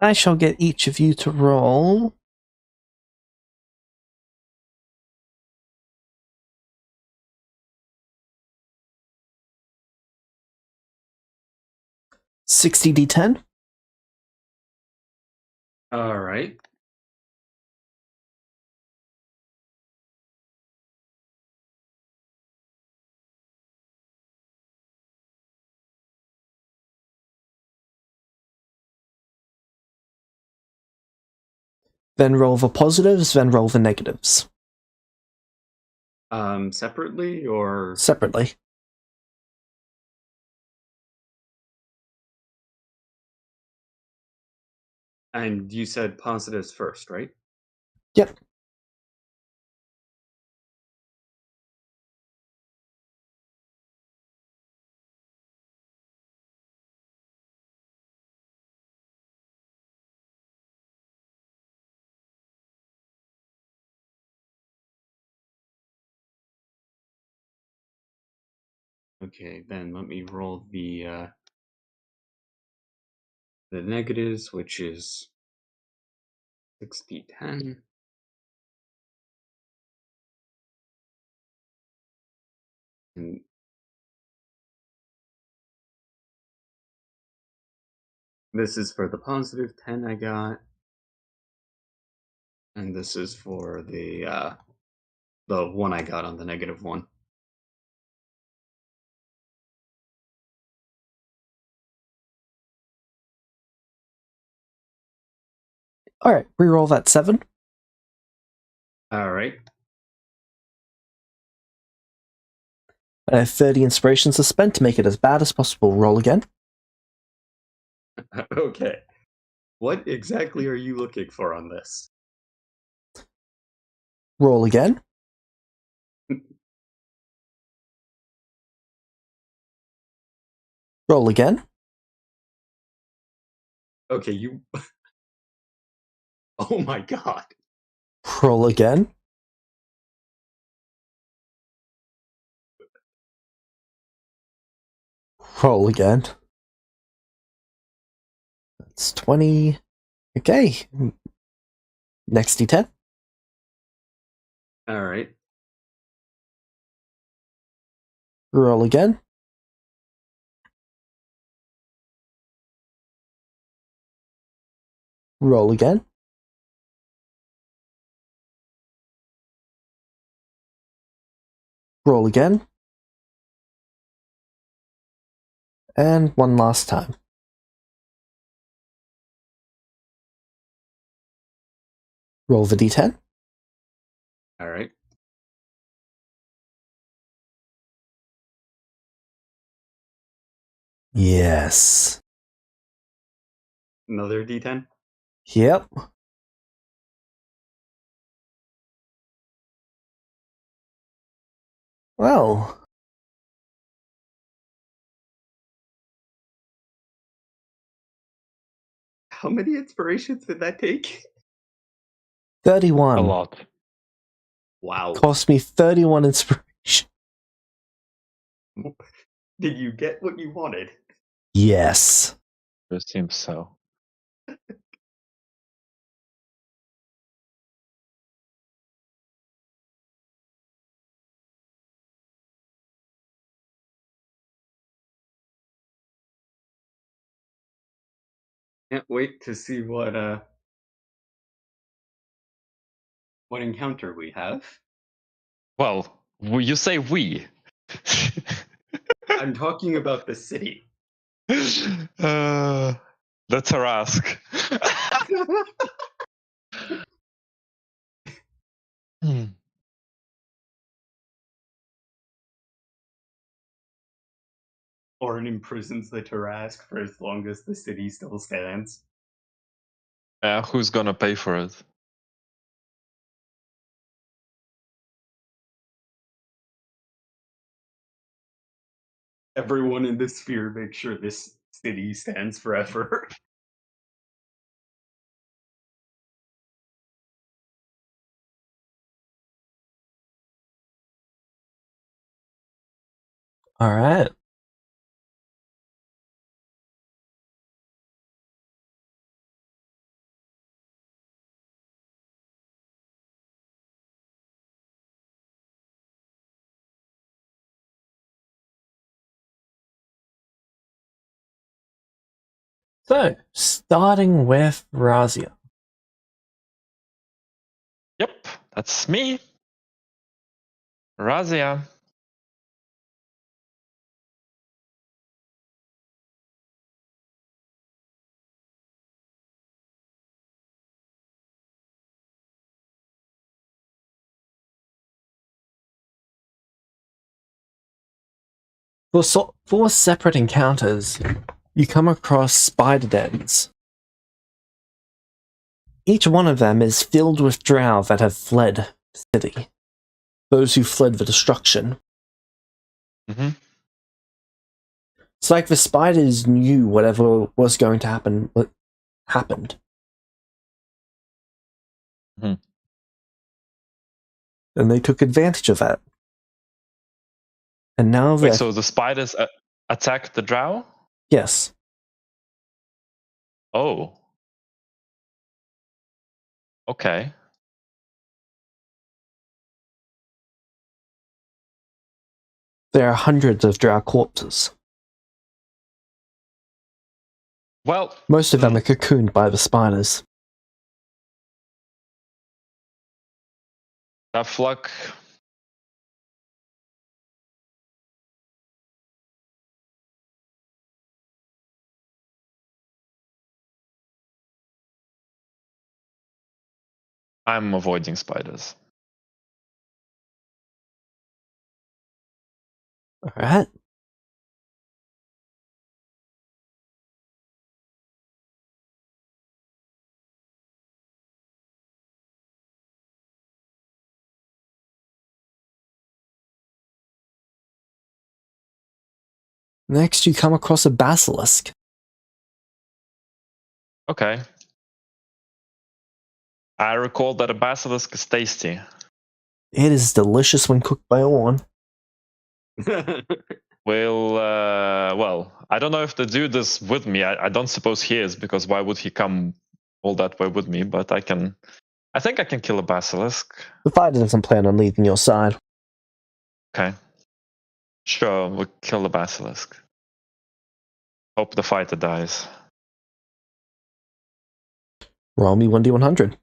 I shall get each of you to roll. $60d10. All right. Then roll the positives, then roll the negatives. Separately or separately. And you said positives first, right? Yep. Okay, then let me roll the negatives, which is 60-10. And this is for the positive 10 I got. And this is for the one I got on the negative one. Alright, reroll that 7. All right. I have 30 inspirations are spent to make it as bad as possible. Roll again. Okay. What exactly are you looking for on this? Roll again. Roll again. Okay, you... Oh my god. Roll again. Roll again. That's 20. Okay. Next d10. All right. Roll again. Roll again. Roll again. And one last time. Roll the d10. All right. Yes. Another d10? Yep. Well, How many inspirations did that take? 31. A lot. Wow. Cost me 31 inspiration. Did you get what you wanted? Yes. It seems so. Can't wait to see what encounter we have. Well, you say we. I'm talking about the city. That's our ask. Hmm. Orin imprisons the Tarask for as long as the city still stands. Who's gonna pay for it? Everyone in the sphere makes sure this city stands forever. Alright. So, starting with Razia. Yep, that's me. Razia. For 4 separate encounters, you come across spider dens. Each one of them is filled with drow that have fled the city. Those who fled the destruction. Mm-hmm. It's like the spiders knew whatever was going to happen happened. Mhm. And they took advantage of that. And now Wait, they're... so the spiders attack the drow? Yes. Oh. Okay. There are hundreds of drow corpses. Well, Most of them are cocooned by the spiders. tough luck. I'm avoiding spiders. Alright. Next, you come across a basilisk. Okay. I recall that a basilisk is tasty. It is delicious when cooked by Orn. Well, I don't know if the dude is with me. I don't suppose he is, because why would he come all that way with me? But I think I can kill a basilisk. The fighter doesn't plan on leaving your side. Okay. Sure, we'll kill the basilisk. Hope the fighter dies. Roll me 1d100.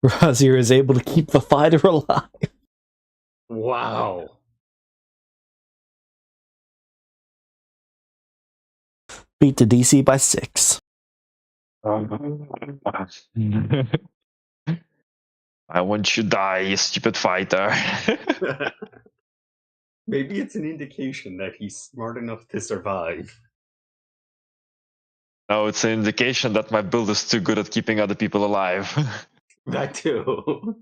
Razir is able to keep the fighter alive. Wow. Beat the DC by 6. I want you to die, you stupid fighter. Maybe it's an indication that he's smart enough to survive. No, it's an indication that my build is too good at keeping other people alive. That too.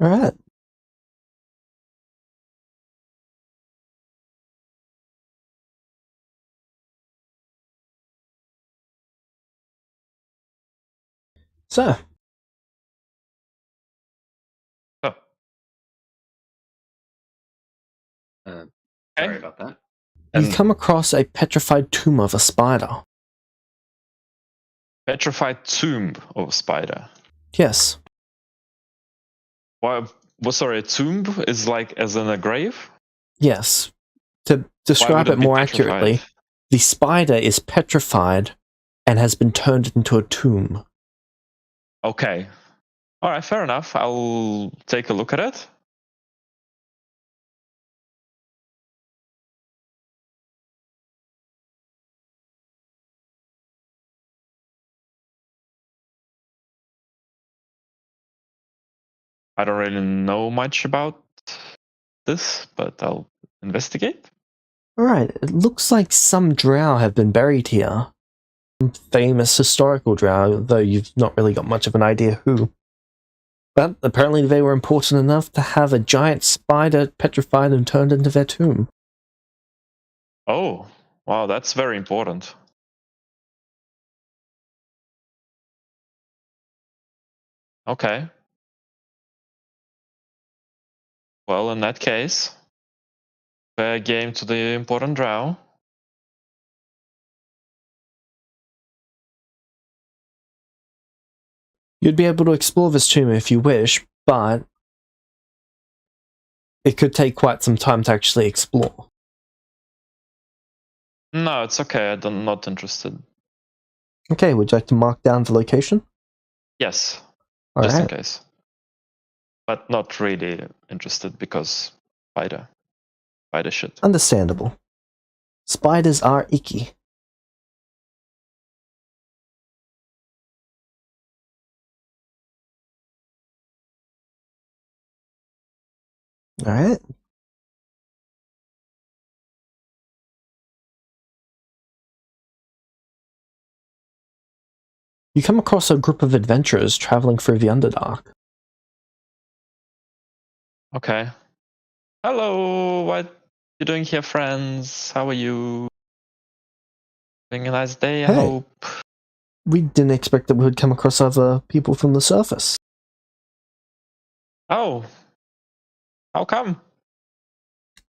Alright. So, Oh, Sorry about that. you and come across a petrified tomb of a spider. petrified tomb of a spider. Yes. Why? Well, sorry, a tomb is like as in a grave? Yes. To describe would it it be more petrified? accurately, the spider is petrified and has been turned into a tomb. Okay. Alright, fair enough. I'll take a look at it. I don't really know much about this, but I'll investigate. Alright, it looks like some drow have been buried here. Famous historical drow, though you've not really got much of an idea who. But apparently they were important enough to have a giant spider petrified and turned into their tomb. Oh, wow, that's very important. Okay. Well, in that case, fair game to the important drow. You'd be able to explore this tomb if you wish, but it could take quite some time to actually explore. No, it's okay. I'm not interested. Okay, would you like to mark down the location? Yes, All just in right. case. But not really interested because spider shit. Understandable. Spiders are icky. All right. You come across a group of adventurers traveling through the Underdark. Okay. Hello, what you doing here, friends? How are you? Having a nice day, I Hey. hope. We didn't expect that we would come across other people from the surface. Oh. How come?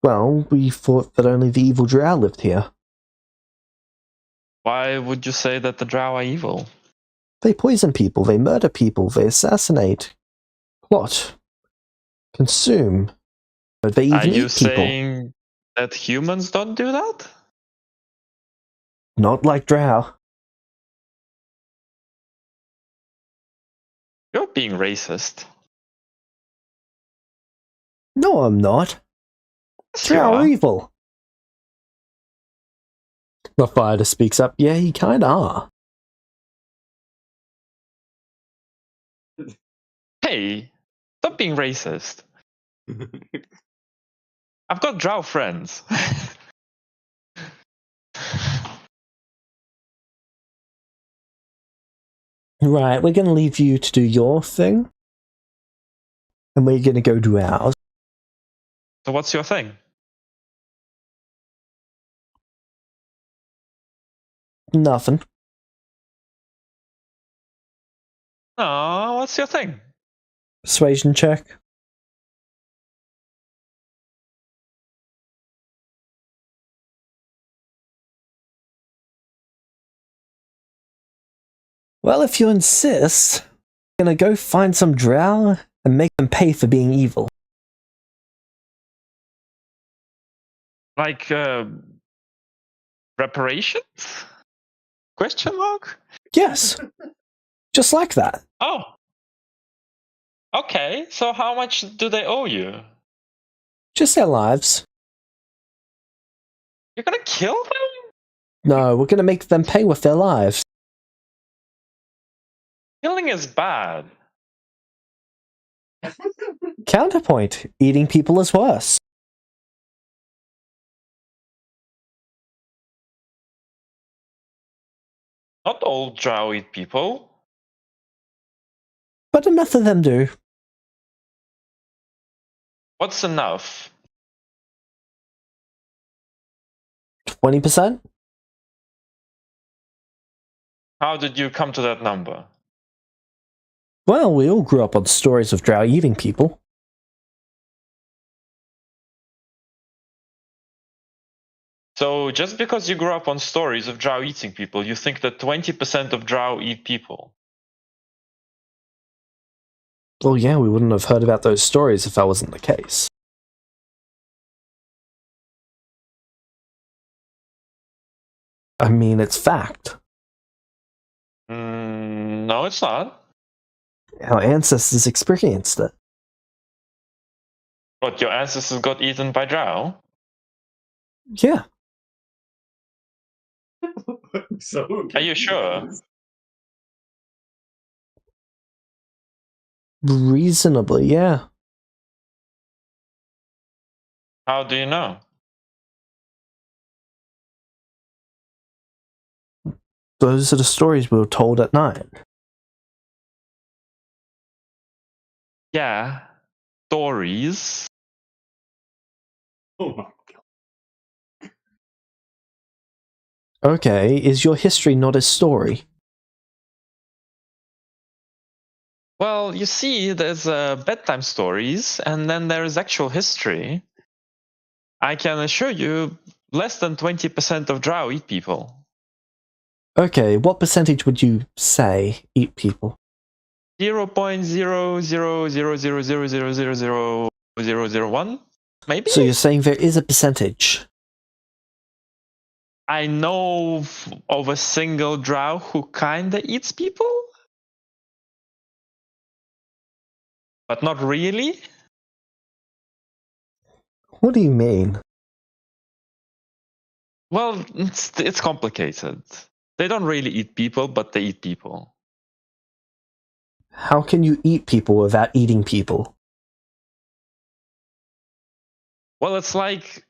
Well, we thought that only the evil drow lived here. Why would you say that the drow are evil? They poison people, they murder people, they assassinate, plot, consume, but they Are even you eat people. saying that humans don't do that? Not like drow. You're being racist. No, I'm not. Yes, you Drow are are. evil. The fighter speaks up. Yeah, you kinda are. Hey, stop being racist. I've got drow friends. Right, we're gonna leave you to do your thing. And we're gonna go do ours. So what's your thing? Nothing. Oh, what's your thing? Persuasion check. Well, if you insist, I'm gonna go find some drow and make them pay for being evil. Like, reparations? Question mark? Yes, just like that. Oh. Okay, so how much do they owe you? Just their lives. You're gonna kill them? No, we're gonna make them pay with their lives. Killing is bad. Counterpoint, eating people is worse. Not all drow eat people. But enough of them do. What's enough? 20%? How did you come to that number? Well, we all grew up on stories of drow eating people. So just because you grew up on stories of drow eating people, you think that 20% of drow eat people? Well, yeah, we wouldn't have heard about those stories if that wasn't the case. I mean, it's fact. No, it's not. Our ancestors experienced it. But your ancestors got eaten by drow? Yeah. So Are you sure? Reasonably, yeah. How do you know? Those are the stories we were told at night. Yeah. Stories. Oh my Okay, is your history not a story? Well, you see, there's bedtime stories, and then there is actual history. I can assure you, less than 20% of drow eat people. Okay, what percentage would you say eat people? 0.00000000001, maybe? So you're saying there is a percentage? I know of a single drow who kinda eats people, but not really. What do you mean? Well, it's complicated. They don't really eat people, but they eat people. How can you eat people without eating people? Well, it's like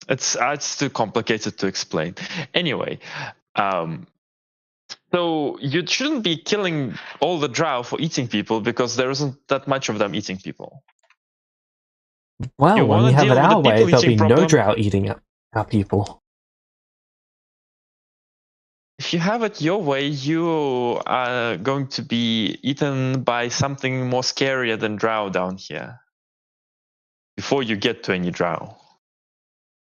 it's too complicated to explain. Anyway, so you shouldn't be killing all the drow for eating people because there isn't that much of them eating people. Well, You when we want to have it deal with the our way, people there'll eating be no problem. drow eating our people. If you have it your way, you are going to be eaten by something more scarier than drow down here before you get to any drow.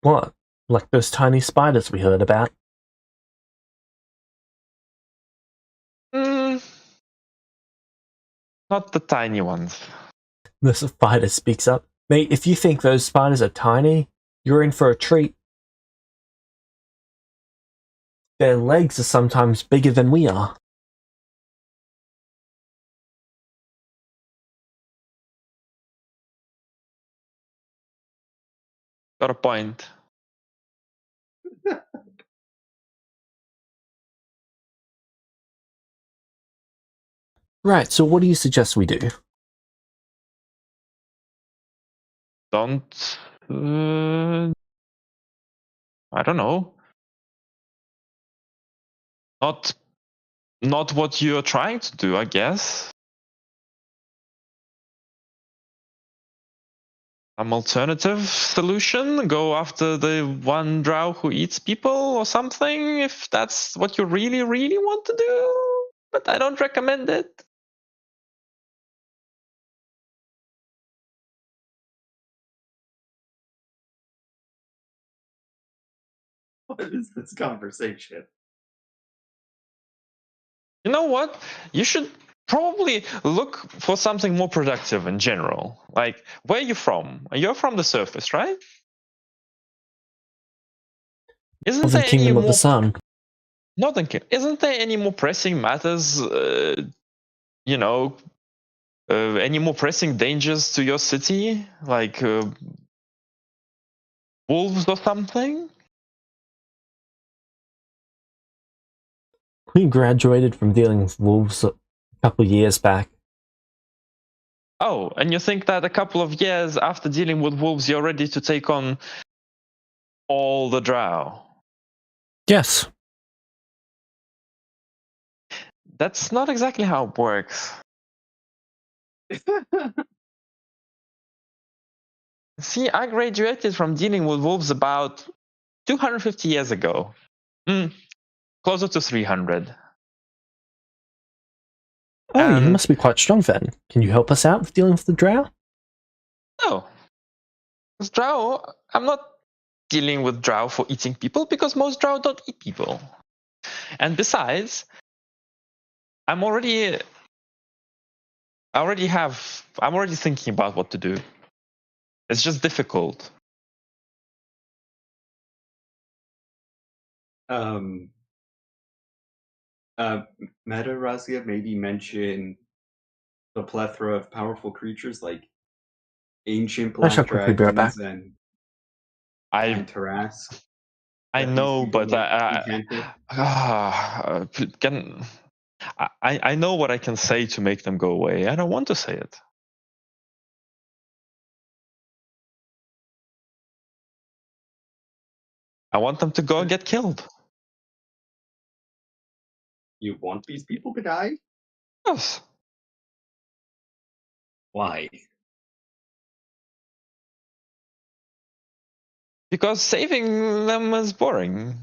What? Like those tiny spiders we heard about? Not the tiny ones. The spider speaks up. Mate, if you think those spiders are tiny, you're in for a treat. Their legs are sometimes bigger than we are. Got a point. Right, so what do you suggest we do? Don't. I don't know. Not what you're trying to do, I guess. Some alternative solution? Go after the one drow who eats people or something, if that's what you really, really want to do. But I don't recommend it. What is this conversation? You know what? You should probably look for something more productive in general. Like, where are you from? You're from the surface, right? Isn't Of the there any Kingdom of the more Sun. Northern Kingdom? Isn't there any more pressing matters? You know, any more pressing dangers to your city, like wolves or something? We graduated from dealing with wolves a couple years back. Oh, and you think that a couple of years after dealing with wolves, you're ready to take on all the drow? Yes. That's not exactly how it works. See, I graduated from dealing with wolves about 250 years ago. Closer to 300. Oh, you And must be quite strong then. Can you help us out with dealing with the drow? no, with drow, I'm not dealing with drow for eating people because most drow don't eat people. And besides, I'm already thinking about what to do. It's just difficult. Meta Razia maybe mention the plethora of powerful creatures like ancient I shall black quickly be right back. dragons and I Tarask. know, but Enchanted. I know what I can say to make them go away. I don't want to say it. I want them to go and get killed. You want these people to die? Yes. Why? Because saving them is boring.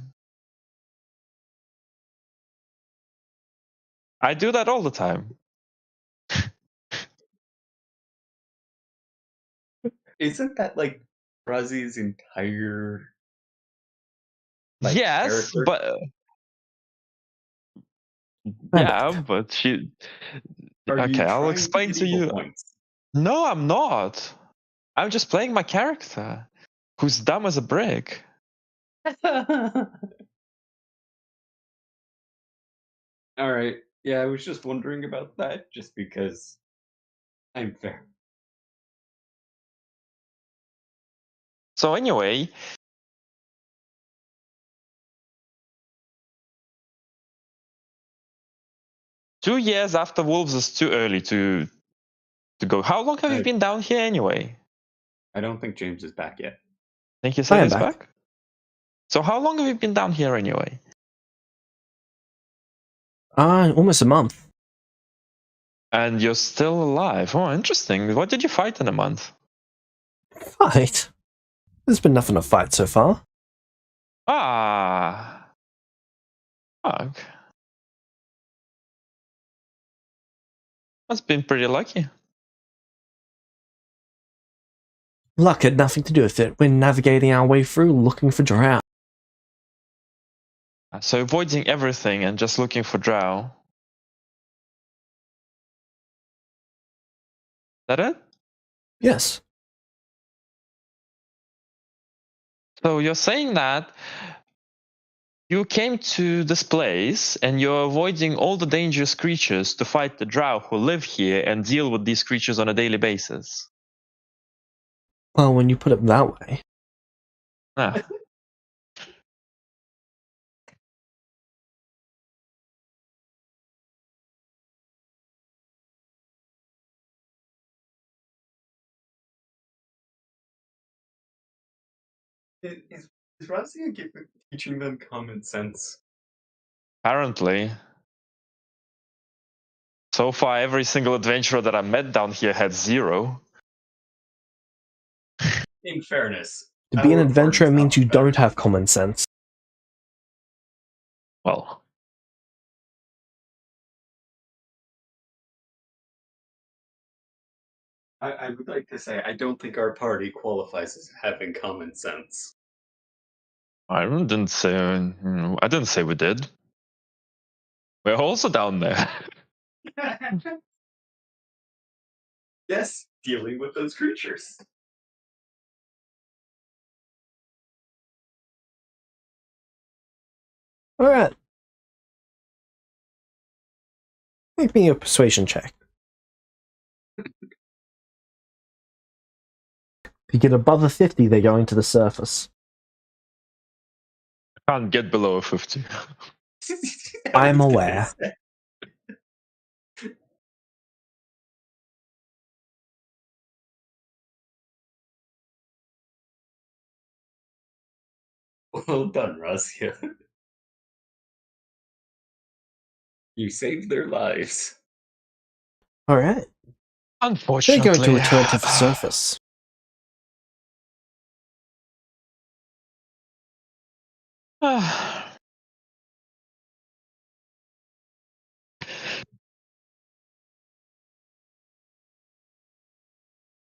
I do that all the time. Isn't that like Razi's entire Yes, character? but I'm yeah, back. but she. Are you Okay, I'll trying to explain get to evil you. points? No, I'm not. I'm just playing my character, who's dumb as a brick. All right. Yeah, I was just wondering about that, just because I'm fair. So anyway, two years after Wolves is too early to go. How long have you I, been down here anyway? I don't think James is back yet. Think you I said am he's back. back? So how long have you been down here anyway? Almost a month. And you're still alive. Oh, interesting. What did you fight in a month? Fight? There's been nothing to fight so far. Ah. Fuck. That's been pretty lucky. Luck had nothing to do with it. We're navigating our way through looking for drow. So avoiding everything and just looking for drow. That it? Yes. So you're saying that you came to this place and you're avoiding all the dangerous creatures to fight the drow who live here and deal with these creatures on a daily basis. Well, when you put it that way. Ah. Is Razia teaching them common sense? Apparently. So far, every single adventurer that I met down here had 0. In fairness, To be an our adventurer party's means not you better don't have than common sense. Well, I would like to say I don't think our party qualifies as having common sense. I didn't say. I didn't say we did. We're also down there. Yes, dealing with those creatures. Alright. Make me a persuasion check. If you get above a 50, they're going to the surface. Can't get below a 50. I'm aware. Well done, Razia. You saved their lives. Alright. They're Unfortunately. going to return to the surface.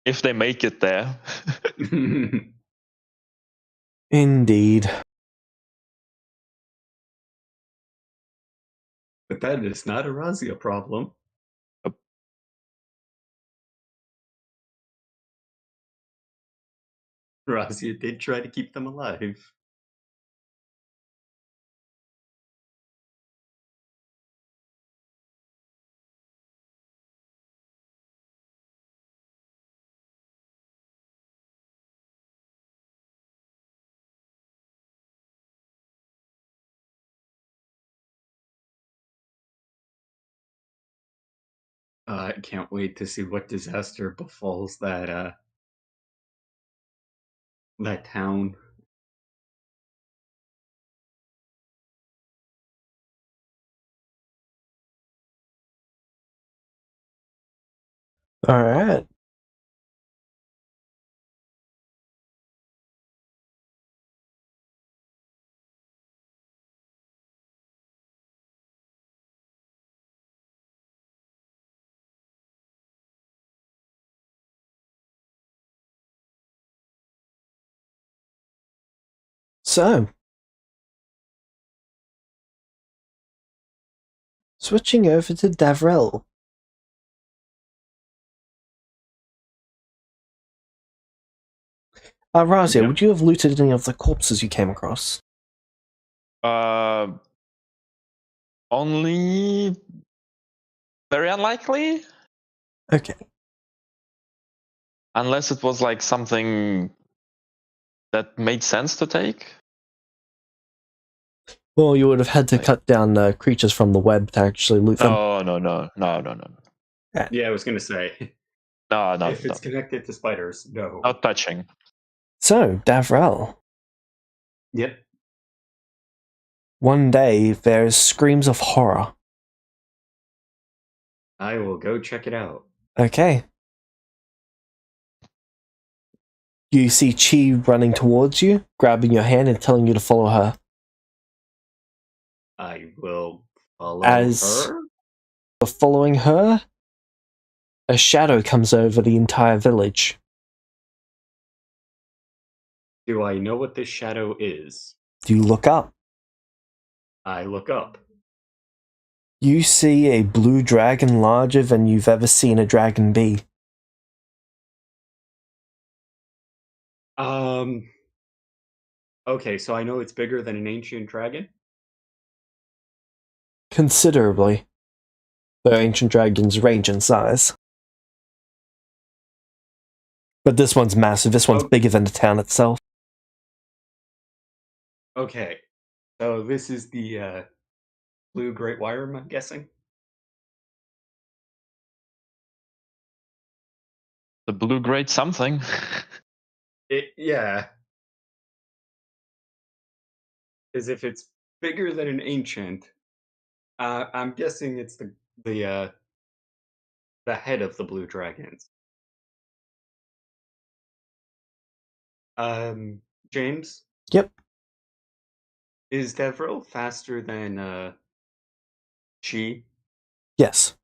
If they make it there. Indeed. But that is not a Razia problem. Razia did try to keep them alive. I can't wait to see what disaster befalls that town. Alright. So, switching over to Davril. Razia, Yep. would you have looted any of the corpses you came across? Only very unlikely, Okay. unless it was like something that made sense to take. Well, you would have had to cut down creatures from the web to actually loot them. No. Yeah, I was gonna say. No. If it's connected to spiders, no. Not touching. So, Davril. Yep. One day, there's screams of horror. I will go check it out. Okay. You see Chi running towards you, grabbing your hand and telling you to follow her. I will follow As her. for following her, a shadow comes over the entire village. Do I know what this shadow is? You look up. I look up. You see a blue dragon larger than you've ever seen a dragon be. Okay, so I know it's bigger than an ancient dragon. Considerably. Though ancient dragons range in size. But this one's massive. This one's bigger than the town itself. Okay, so this is the blue great wire, I'm guessing. The blue great something. Yeah. As if it's bigger than an ancient. I'm guessing it's the head of the blue dragons. James, Yep. is Devril faster than Chi? Yes.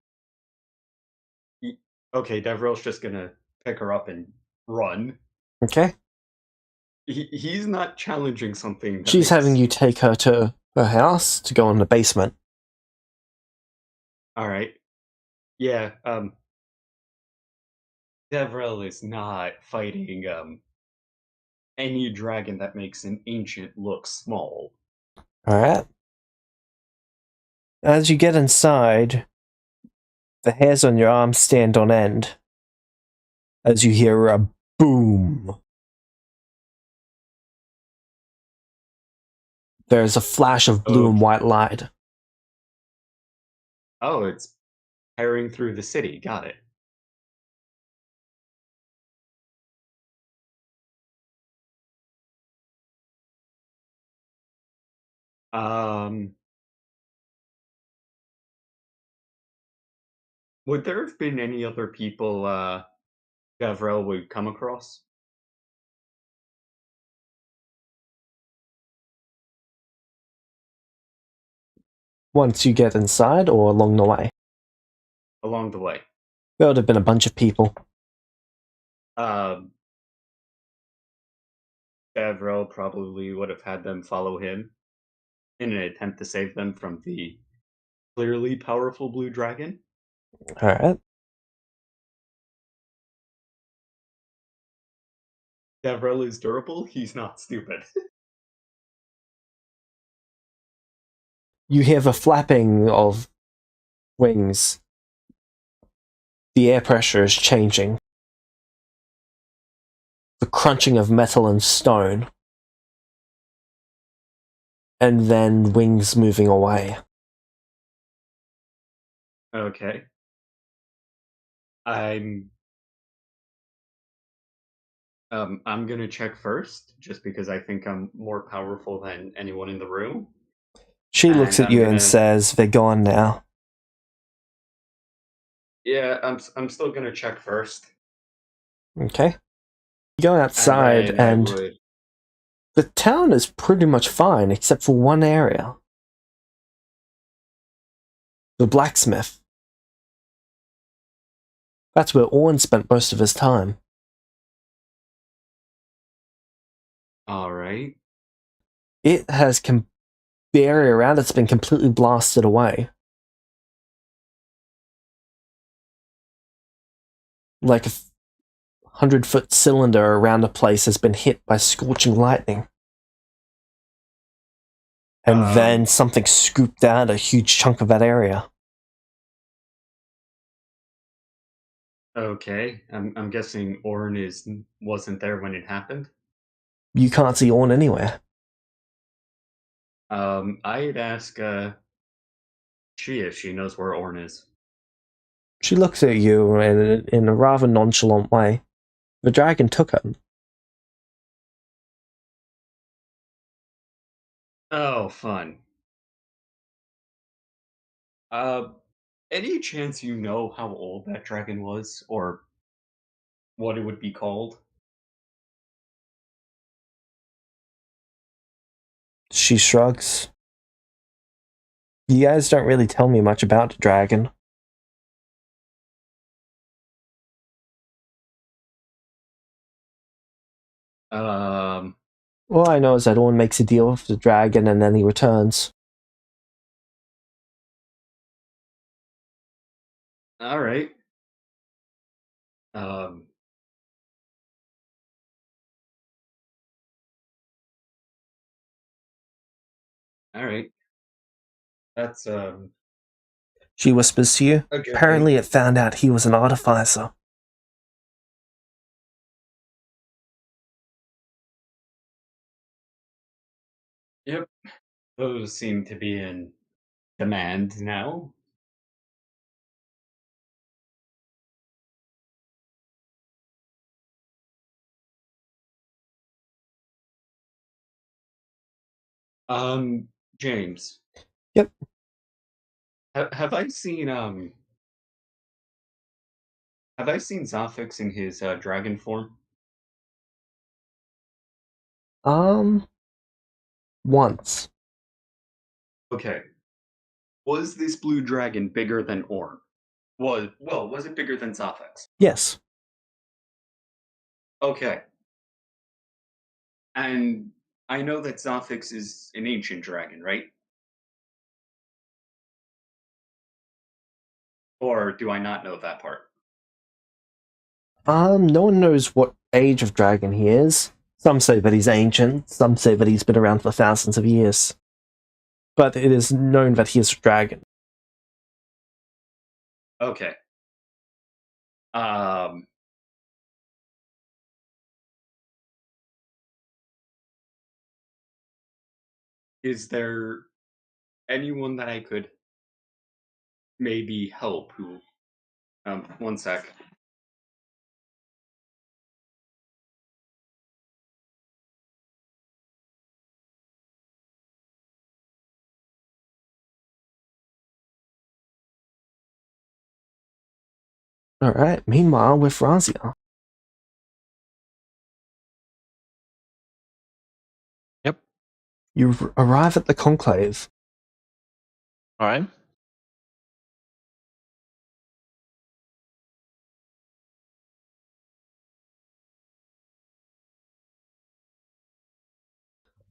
Okay, Devril's just gonna pick her up and run. Okay. He's not challenging something. She's having you take her to her house to go in the basement. All right. Yeah. Devril is not fighting any dragon that makes an ancient look small. Alright. As you get inside, the hairs on your arms stand on end. As you hear a boom. There's a flash of blue and white light. Oh, it's tearing through the city. Got it. Would there have been any other people Devril would come across? Once you get inside or along the way? Along the way. There would have been a bunch of people. Devril probably would have had them follow him in an attempt to save them from the clearly powerful blue dragon. Alright. Devril is durable, he's not stupid. You hear the flapping of wings. The air pressure is changing. The crunching of metal and stone. And then wings moving away. Okay. I'm gonna check first, just because I think I'm more powerful than anyone in the room. She looks at you and says, "They're gone now." Yeah, I'm still gonna check first. Okay. You go outside and the town is pretty much fine, except for one area. The blacksmith. That's where Orn spent most of his time. Alright. It has the area around it's been completely blasted away. Like a 100-foot cylinder around a place has been hit by scorching lightning. And then something scooped out a huge chunk of that area. Okay, I'm guessing Orn wasn't there when it happened. You can't see Orn anywhere. I'd ask she if she knows where Orn is. She looks at you in a rather nonchalant way. The dragon took her. Oh, fun. Any chance you know how old that dragon was, or what it would be called? She shrugs. You guys don't really tell me much about the dragon. All I know is that Orn makes a deal with the dragon and then he returns. All right. All right. That's She whispers to you. a good Apparently thing. it found out he was an artificer. Yep. Those seem to be in demand now. James. Yep. Have I seen Zothix in his dragon form? Once. Okay. Was this blue dragon bigger than Orn? Was it bigger than Zothix? Yes. Okay. And I know that Zothix is an ancient dragon, right? Or do I not know that part? No one knows what age of dragon he is. Some say that he's ancient, some say that he's been around for thousands of years. But it is known that he is a dragon. Okay. Is there anyone that I could maybe help who one sec. Alright, meanwhile, with Razia. Yep. You arrive at the conclave. All right.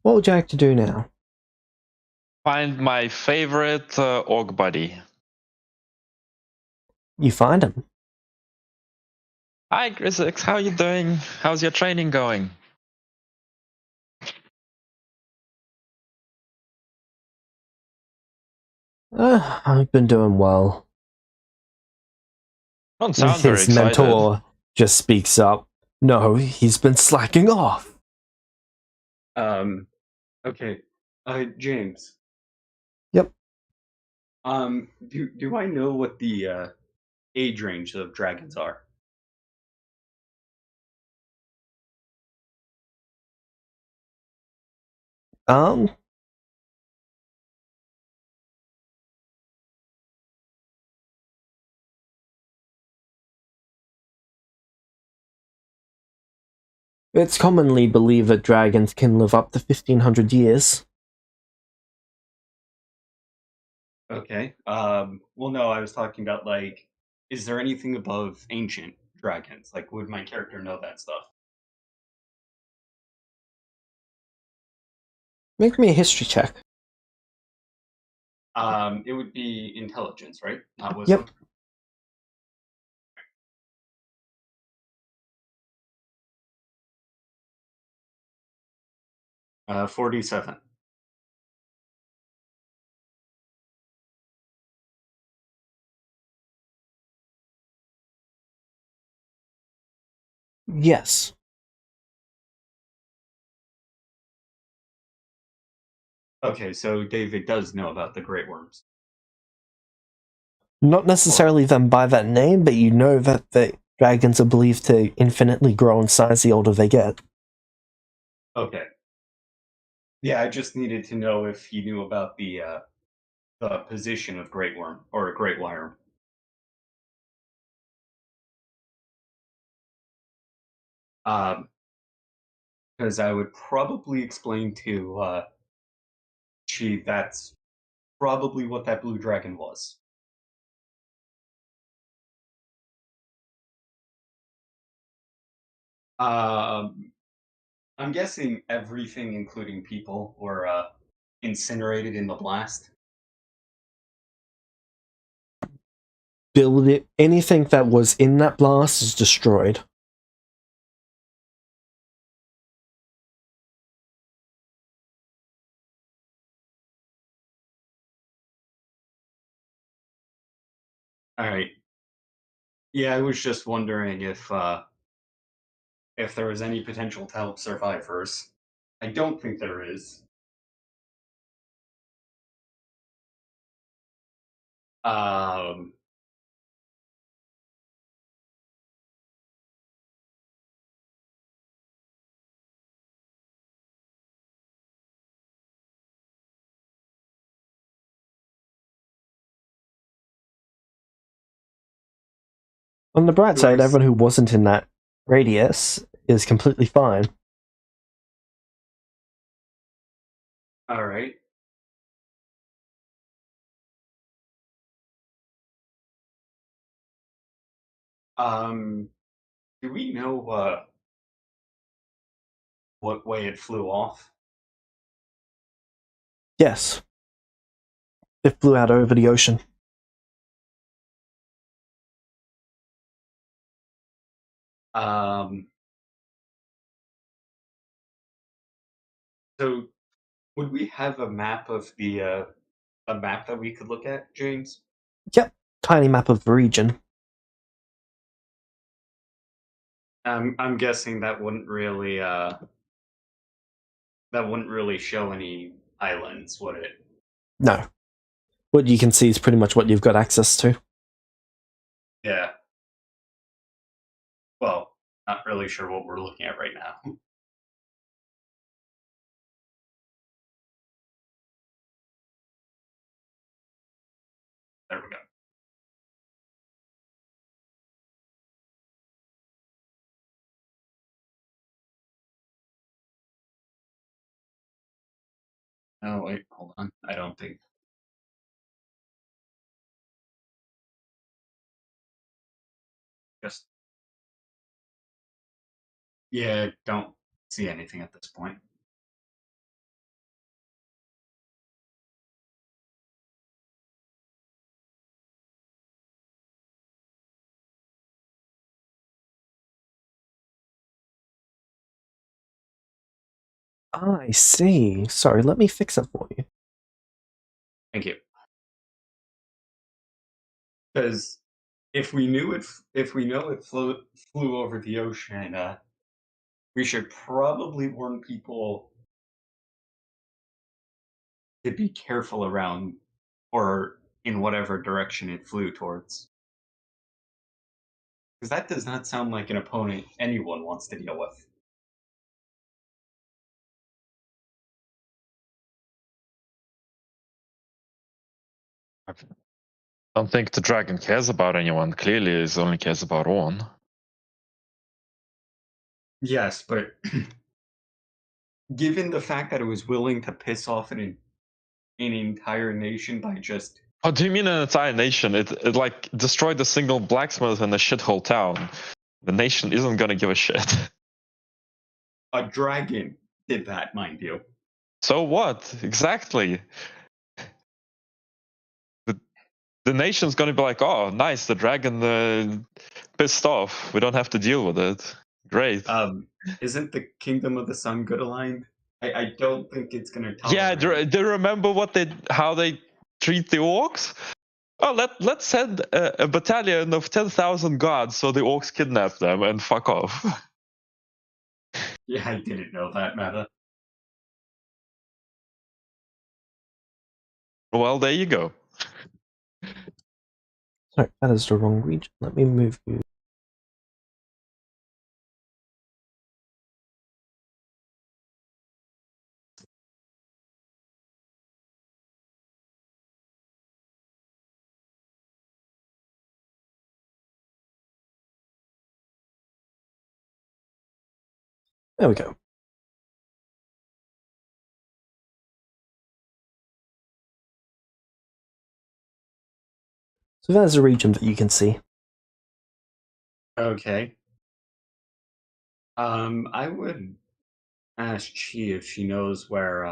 What would you like to do now? Find my favorite orc buddy. You find him. Hi, Grizzix. How you doing? How's your training going? I've been doing well. Don't sound very His excited. mentor just speaks up. No, he's been slacking off. Okay. James. Yep. Do I know what the age range of dragons are? It's commonly believed that dragons can live up to 1500 years. Okay. Well, no, I was talking about, like, is there anything above ancient dragons? Like, would my character know that stuff? Make me a history check. It would be intelligence, right? Not wisdom. Yep. 47. Yes. Okay, so David does know about the Great Worms. Not necessarily them by that name, but you know that the dragons are believed to infinitely grow in size the older they get. Okay. Yeah, I just needed to know if he knew about the position of Great Worm or a Great Worm. Because I would probably explain to Chi that's probably what that blue dragon was. I'm guessing everything, including people, were incinerated in the blast. Anything that was in that blast is destroyed. All right. Yeah, I was just wondering if there was any potential to help survivors. I don't think there is. Um, On the bright side, Nice. everyone who wasn't in that radius is completely fine. all right. Do we know what way it flew off? Yes. It flew out over the ocean. So would we have a map of the a map that we could look at, James? Yep. Tiny map of the region. I'm guessing that wouldn't really show any islands, would it? No. What you can see is pretty much what you've got access to. Yeah. Well, not really sure what we're looking at right now. There we go. Oh wait, hold on. I don't think. Just yeah, don't see anything at this point. I see. Sorry, let me fix that for you. Thank you. Because if we know it flew over the ocean, we should probably warn people to be careful around or in whatever direction it flew towards. Because that does not sound like an opponent anyone wants to deal with. I don't think the dragon cares about anyone. Clearly, it only cares about one. Yes, but given the fact that it was willing to piss off an entire nation by just How do you mean an entire nation? It like destroyed a single blacksmith in a shithole town. The nation isn't gonna give a shit. a dragon did that, mind you. So what? Exactly. The nation's gonna be like, oh, nice, the dragon pissed off. We don't have to deal with it. Great. Isn't the Kingdom of the Sun good aligned? I don't think it's going to Yeah, tolerate. do you remember how they treat the orcs? Oh, let's send a battalion of 10,000 guards so the orcs kidnap them and fuck off. Yeah, I didn't know that meta. Well, there you go. Sorry, that is the wrong region. Let me move you. There we go. So there's a region that you can see. Okay. I would ask Chi if she knows where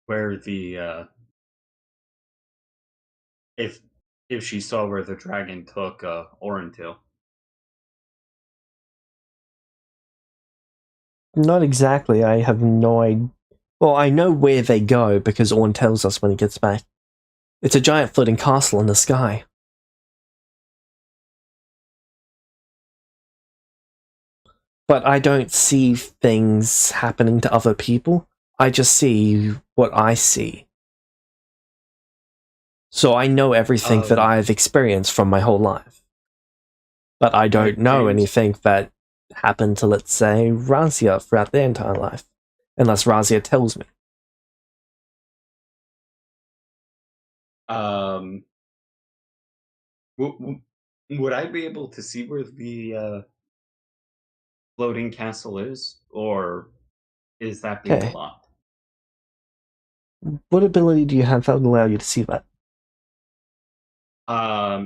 the if she saw where the dragon took Orin to. Not exactly. I have no idea. Well, I know where they go because Orn tells us when he gets back. It's a giant floating castle in the sky. But I don't see things happening to other people. I just see what I see. So I know everything that I've experienced from my whole life. But I don't know James? anything that happened to, let's say, Razia throughout their entire life. Unless Razia tells me. Would I be able to see where the floating castle is, or is that being Okay. blocked? What ability do you have that would allow you to see that?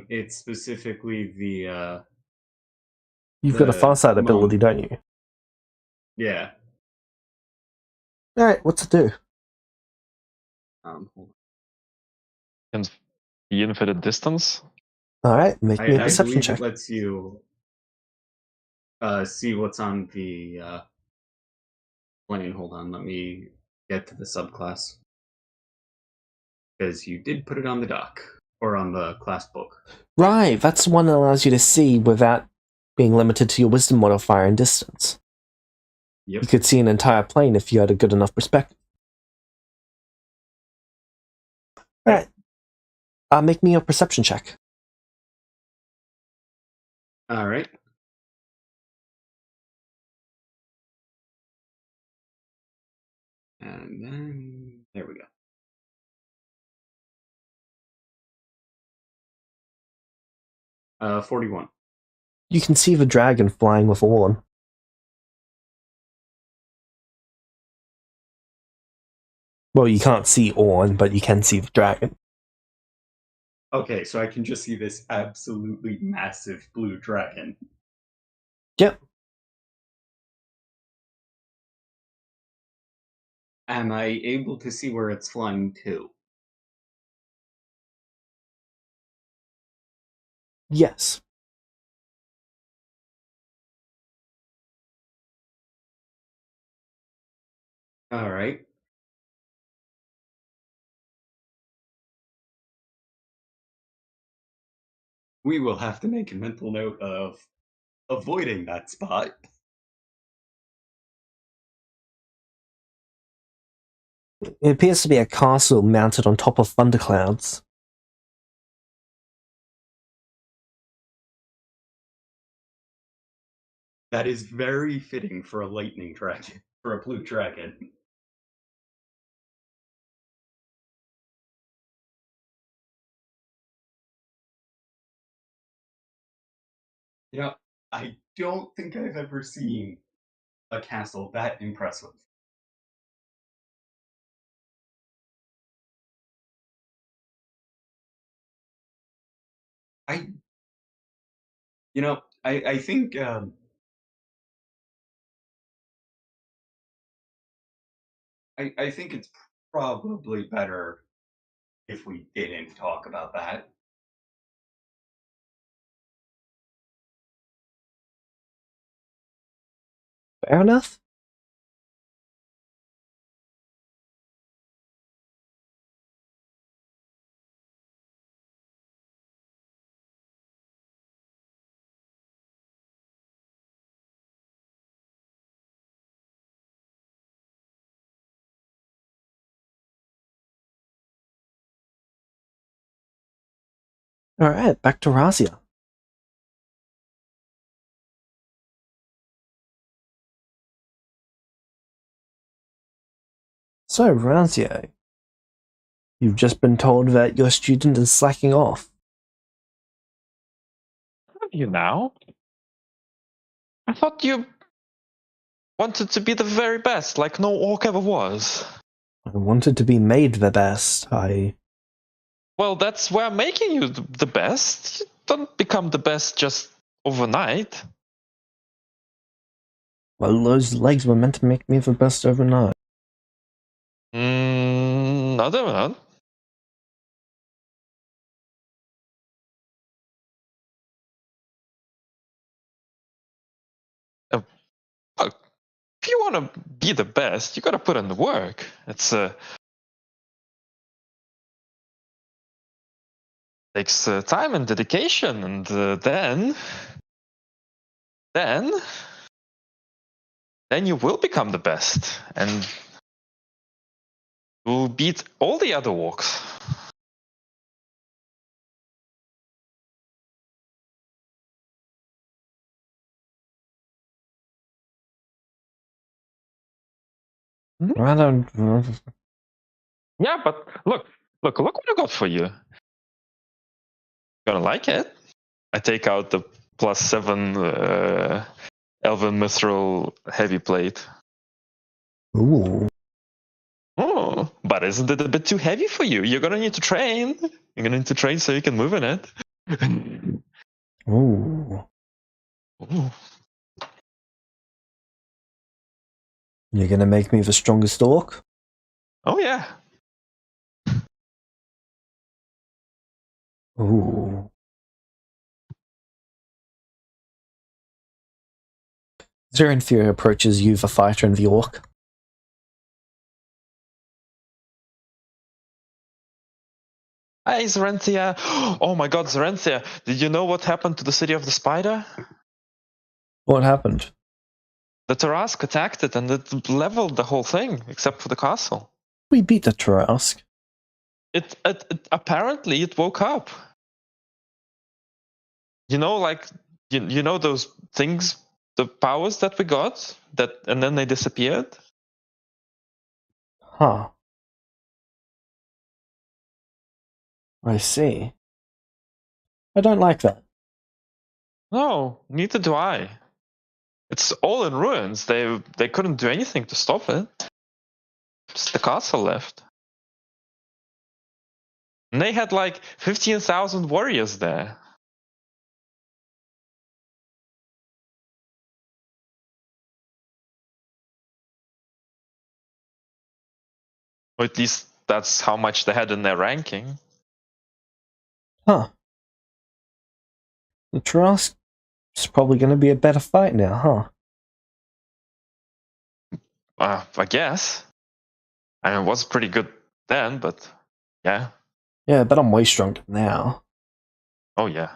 It's specifically the You've got a farsight moment. ability, don't you? Yeah. Alright, what's it do? Hold on. And the infinite distance. Alright, make me a I perception believe check. it lets you see what's on the plane. Hold on, let me get to the subclass. Because you did put it on the doc, or on the class book. Right, that's the one that allows you to see without being limited to your wisdom modifier and distance. Yep. You could see an entire plane if you had a good enough perspective. Alright. Make me a perception check. Alright. And then, there we go. 41. You can see the dragon flying with Orn. Well, you can't see Orn, but you can see the dragon. Okay, so I can just see this absolutely massive blue dragon. Yep. Am I able to see where it's flying to? Yes. Alright. We will have to make a mental note of avoiding that spot. It appears to be a castle mounted on top of thunderclouds. That is very fitting for a lightning dragon, for a blue dragon. You know, I don't think I've ever seen a castle that impressive. I, I think I think it's probably better if we didn't talk about that. Fair enough. Alright, back to Razia. So, Razia, you've just been told that your student is slacking off. Have you now? I thought you wanted to be the very best, like no orc ever was. I wanted to be made the best. Well, that's why I'm making you the best. You don't become the best just overnight. Well, those legs were meant to make me the best overnight. I don't know. Look, if you want to be the best, you gotta put in the work. It's takes time and dedication, and then you will become the best, and you'll beat all the other orcs. I don't. Yeah, but look what I got for you. You're gonna like it. I take out the +7 Elven Mithril heavy plate. Ooh. Oh, but isn't it a bit too heavy for you? You're gonna need to train. You're gonna need to train so you can move in it. Ooh. Ooh. You're gonna make me the strongest orc? Oh yeah. Ooh. Zerinthia approaches you, the fighter, and the orc. Hey, Zorenthia. Oh my god, Zorenthia. Did you know what happened to the city of the spider? What happened? The Tarask attacked it and it leveled the whole thing, except for the castle. We beat the Tarask. It apparently it woke up. You know, like you know those things, the powers that we got, and then they disappeared. Huh. I see. I don't like that. No, neither do I. It's all in ruins. They couldn't do anything to stop it. Just the castle left. And they had like 15,000 warriors there. Or at least that's how much they had in their ranking. Huh. The Tarask is probably going to be a better fight now, huh? I guess. I mean, it was pretty good then, but yeah. Yeah, but I'm way stronger now. Oh yeah.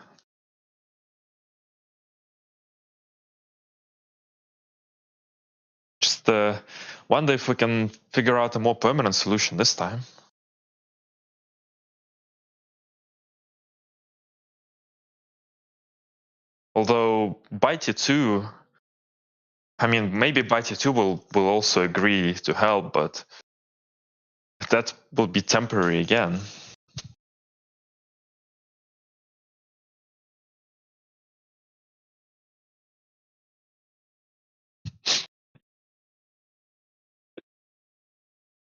Just wonder if we can figure out a more permanent solution this time. Although Bitey 2, I mean, maybe Bitey 2 will also agree to help, but that will be temporary again.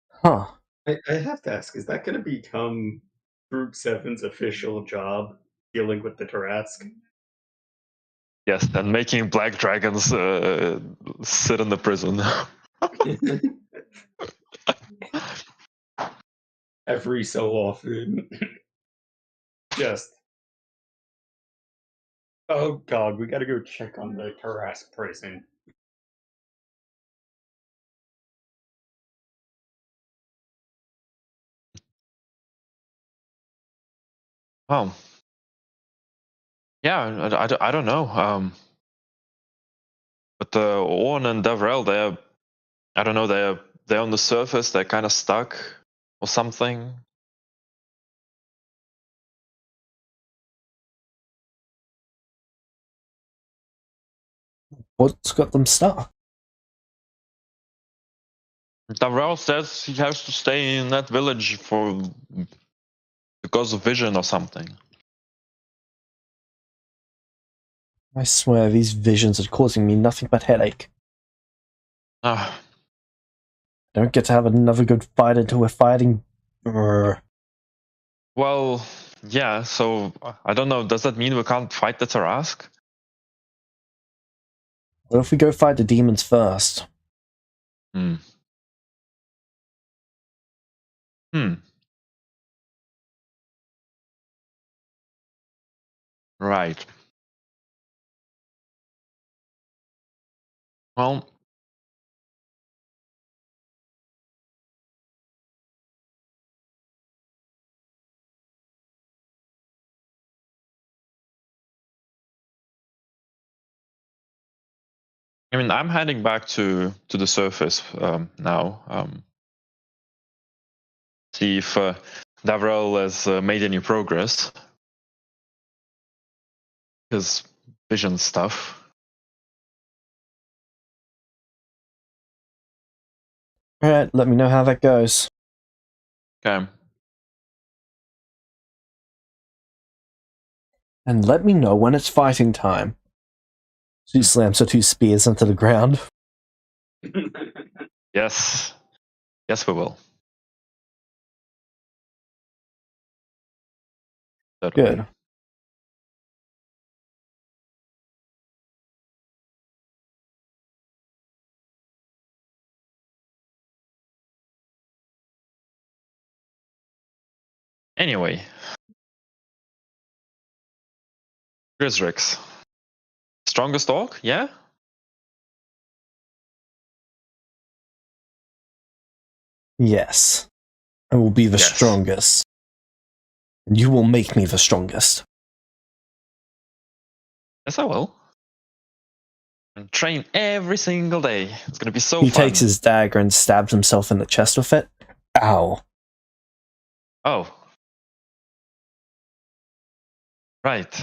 Huh. I have to ask, is that going to become Group 7's official job, dealing with the Tarask? Yes, and making black dragons sit in the prison. every so often. Just, oh god, we gotta go check on the Taras prison. Well, yeah, I don't know. But Orn and Davrel, I don't know, they're on the surface, they're kind of stuck or something. What's got them stuck? Davrel says he has to stay in that village because of vision or something. I swear these visions are causing me nothing but headache. Ah, I don't get to have another good fight until we're fighting. Brr. well, yeah, so I don't know, does that mean we can't fight the Tarask? What if we go fight the demons first? Hmm. Hmm. Right. Well, I mean, I'm heading back to the surface now. See if Davrel has made any progress. His vision stuff. Alright, let me know how that goes. Okay. And let me know when it's fighting time. She slams her two spears into the ground. Yes. Yes, we will. Certainly. Good. Anyway. Grisrix. Strongest orc? Yeah? Yes. I will be the Yes. strongest. And you will make me the strongest. Yes, I will. And train every single day. It's gonna be so He fun. takes his dagger and stabs himself in the chest with it. Ow. Oh. Right.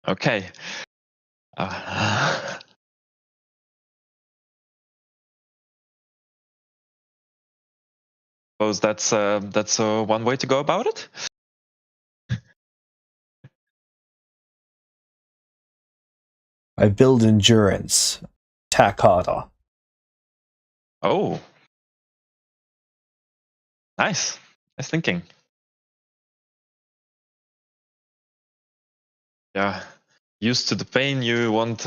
Okay. Suppose that's one way to go about it. I build endurance. Attack harder. Oh. Nice. Nice thinking. Yeah. Used to the pain, you won't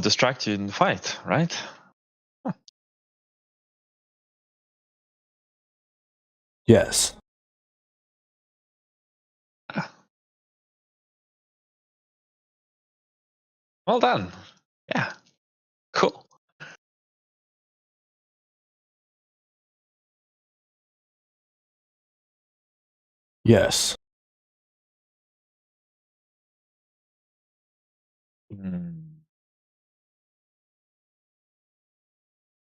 distract you in the fight, right? Huh. Yes. Well done. Yeah. Cool. Yes.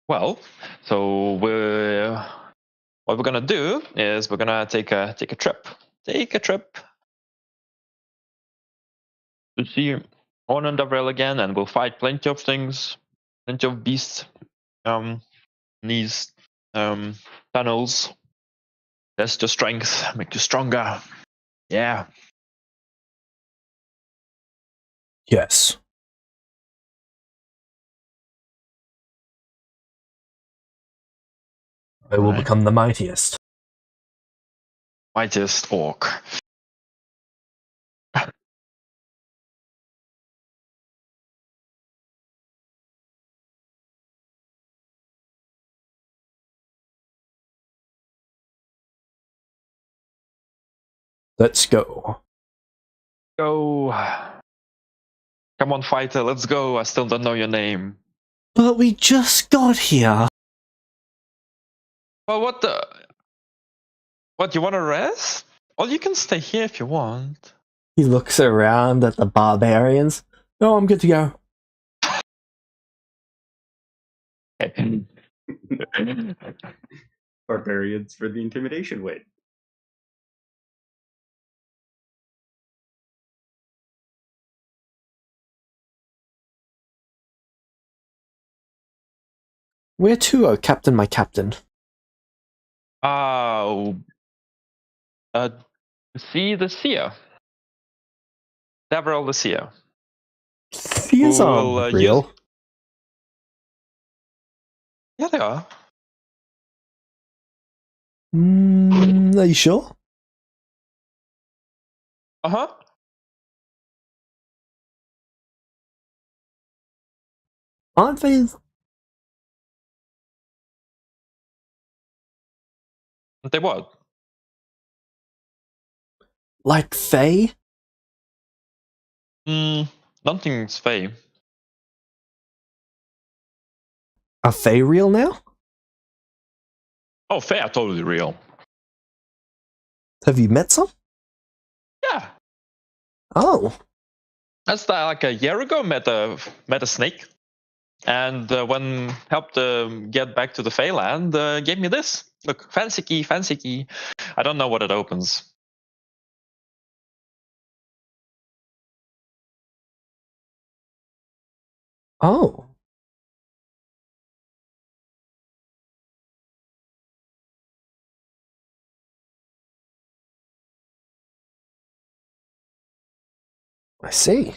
Well, so what we're gonna do is we're gonna take a trip. Take a trip to see Horn and Davril again, and we'll fight plenty of things, plenty of beasts. In these tunnels. Test your strength, make you stronger. Yeah. Yes. I will Right. become the mightiest. Mightiest orc. Let's go. Go. Come on, fighter, let's go. I still don't know your name. But we just got here. Well, what the... What, you want to rest? Well, you can stay here if you want. He looks around at the barbarians. No, I'm good to go. Barbarians for the intimidation win. Where to, oh captain, my captain? See the seer. Several the seer. These Who aren't will, real. Yeah, they are. Are you sure? Uh-huh. Aren't they They what? like Fae? Nothing's Fae. Are Fae real now? Oh, Fae are totally real. Have you met some? Yeah. Oh. That's like a year ago, met a snake. And when helped get back to the Fae land, gave me this. Look, fancy key, fancy key. I don't know what it opens. Oh. I see.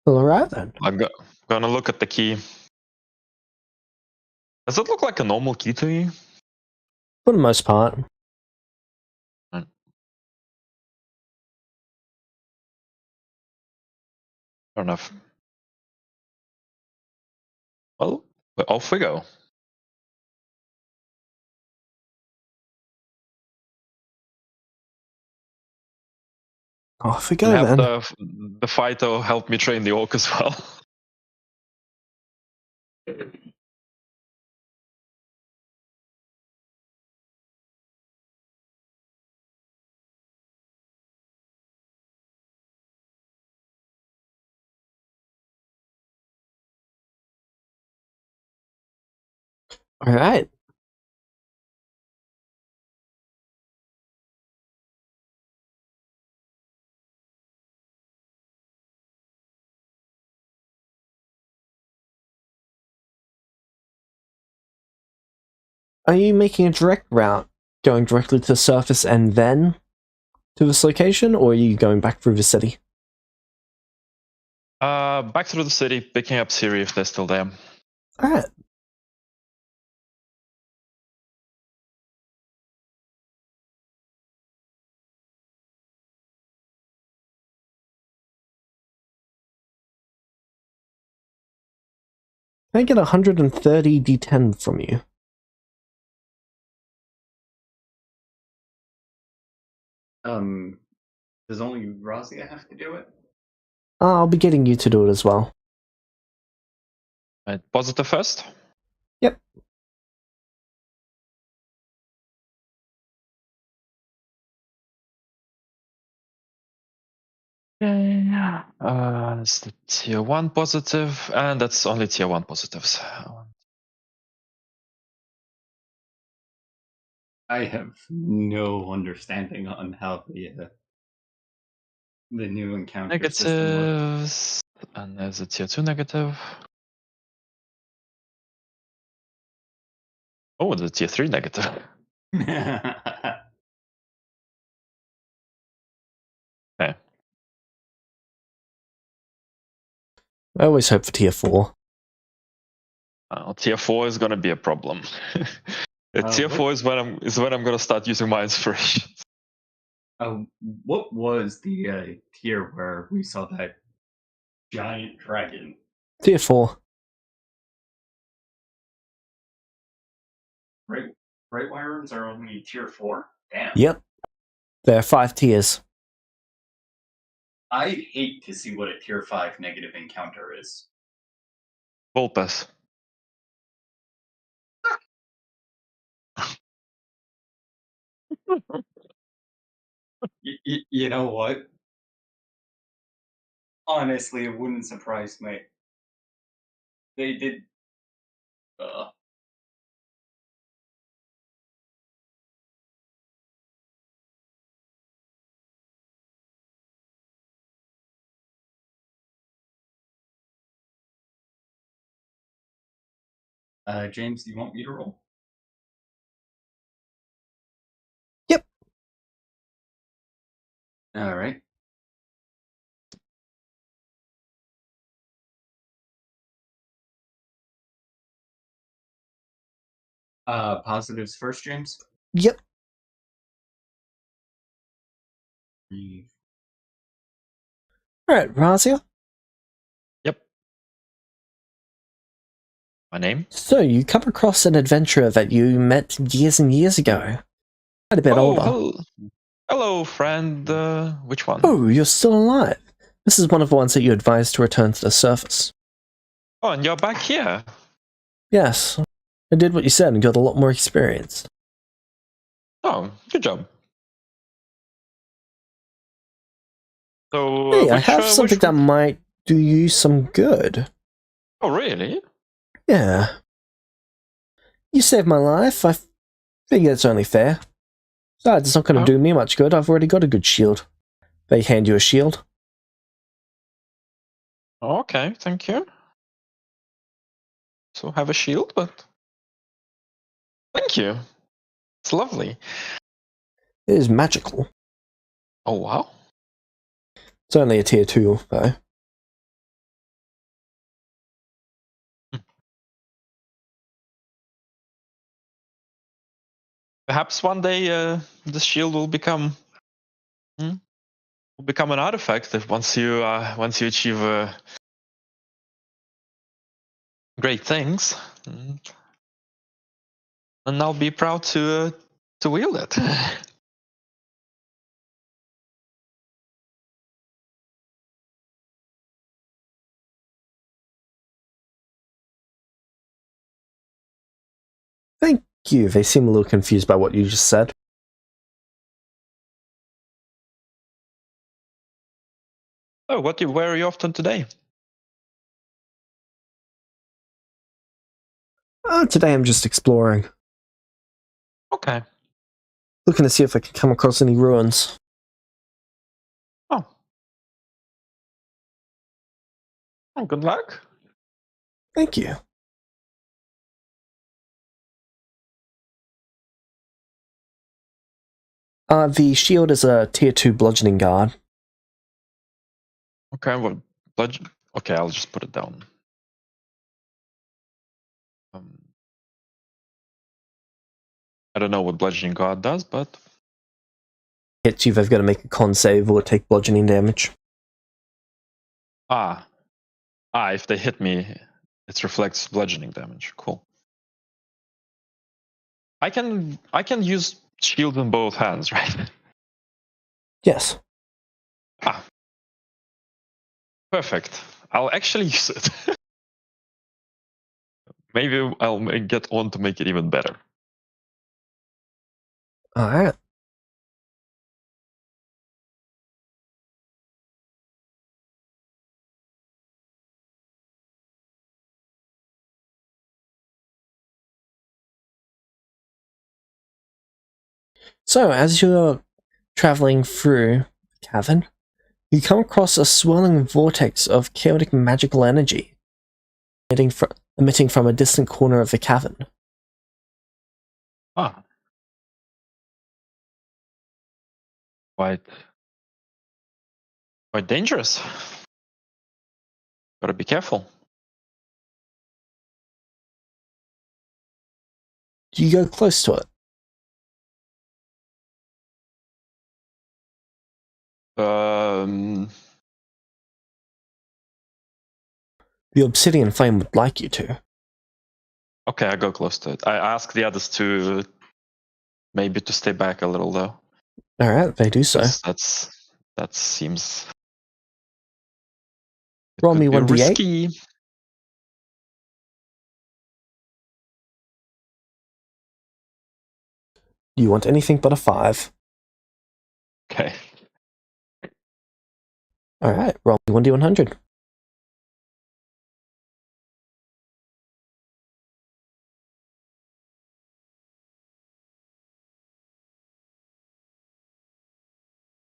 Well, alright then. I'm gonna look at the key. Does it look like a normal key to you? For the most part. Fair enough. Well, off we go. Off we go And have then. the fighter help me train the orc as well. Alright. Are you making a direct route, going directly to the surface and then to this location, or are you going back through the city? Back through the city, picking up Siri if they're still there. Alright. Can I get 130 D10 from you? Does only Razia have to do it? I'll be getting you to do it as well. Right, positive first. Yep. It's the tier 1 positive, and that's only tier 1 positives. I have no understanding on how the new encounter system works. Negatives, and there's a tier 2 negative. Oh, the tier 3 negative. Okay. I always hope for tier 4. Tier 4 is going to be a problem. Tier 4 is when I'm going to start using my inspiration. What was the tier where we saw that giant dragon? Tier 4. Right Wyverns are only tier 4? Damn. Yep. There are 5 tiers. I'd hate to see what a tier 5 negative encounter is. Volpes. You know what? Honestly, it wouldn't surprise me. They did. James, do you want me to roll? Yep. All right. Positives first, James. Yep. Alright, Razia. Yep. My name? So, you come across an adventurer that you met years and years ago. Quite a bit older. Hello, friend. Which one? Oh, you're still alive. This is one of the ones that you advised to return to the surface. Oh, and you're back here. Yes. I did what you said and got a lot more experience. Oh, good job. So, Hey, I have something that might do you some good. Oh, really? Yeah. You saved my life. I figure it's only fair. Besides, it's not going to do me much good. I've already got a good shield. They hand you a shield. Okay, thank you. So have a shield, but thank you. It's lovely. It is magical. Oh, wow. It's only a tier 2, though. Perhaps one day the shield will become an artifact if once you achieve great things, and I'll be proud to wield it. Thank you. They seem a little confused by what you just said. Oh, where are you off to today? Today I'm just exploring. Okay. Looking to see if I can come across any ruins. Oh, good luck. Thank you. The shield is a tier 2 bludgeoning guard. Okay, well, okay, I'll just put it down. I don't know what bludgeoning guard does, but Hits you, they've got to make a con save or take bludgeoning damage. if they hit me, it reflects bludgeoning damage. Cool. I can use shield in both hands, right? Yes. Perfect. I'll actually use it. Maybe I'll get on to make it even better. Alright. So, as you're traveling through the cavern, you come across a swirling vortex of chaotic magical energy emitting from a distant corner of the cavern. Quite dangerous. Gotta be careful. Do you go close to it? The obsidian flame would like you to. Okay, I go close to it. I ask the others to maybe to stay back a little though. Alright, they do so. 'Cause that seems it Roll could me be 1d8. risky. You want anything but a 5. Okay. Alright, roll me 1d100.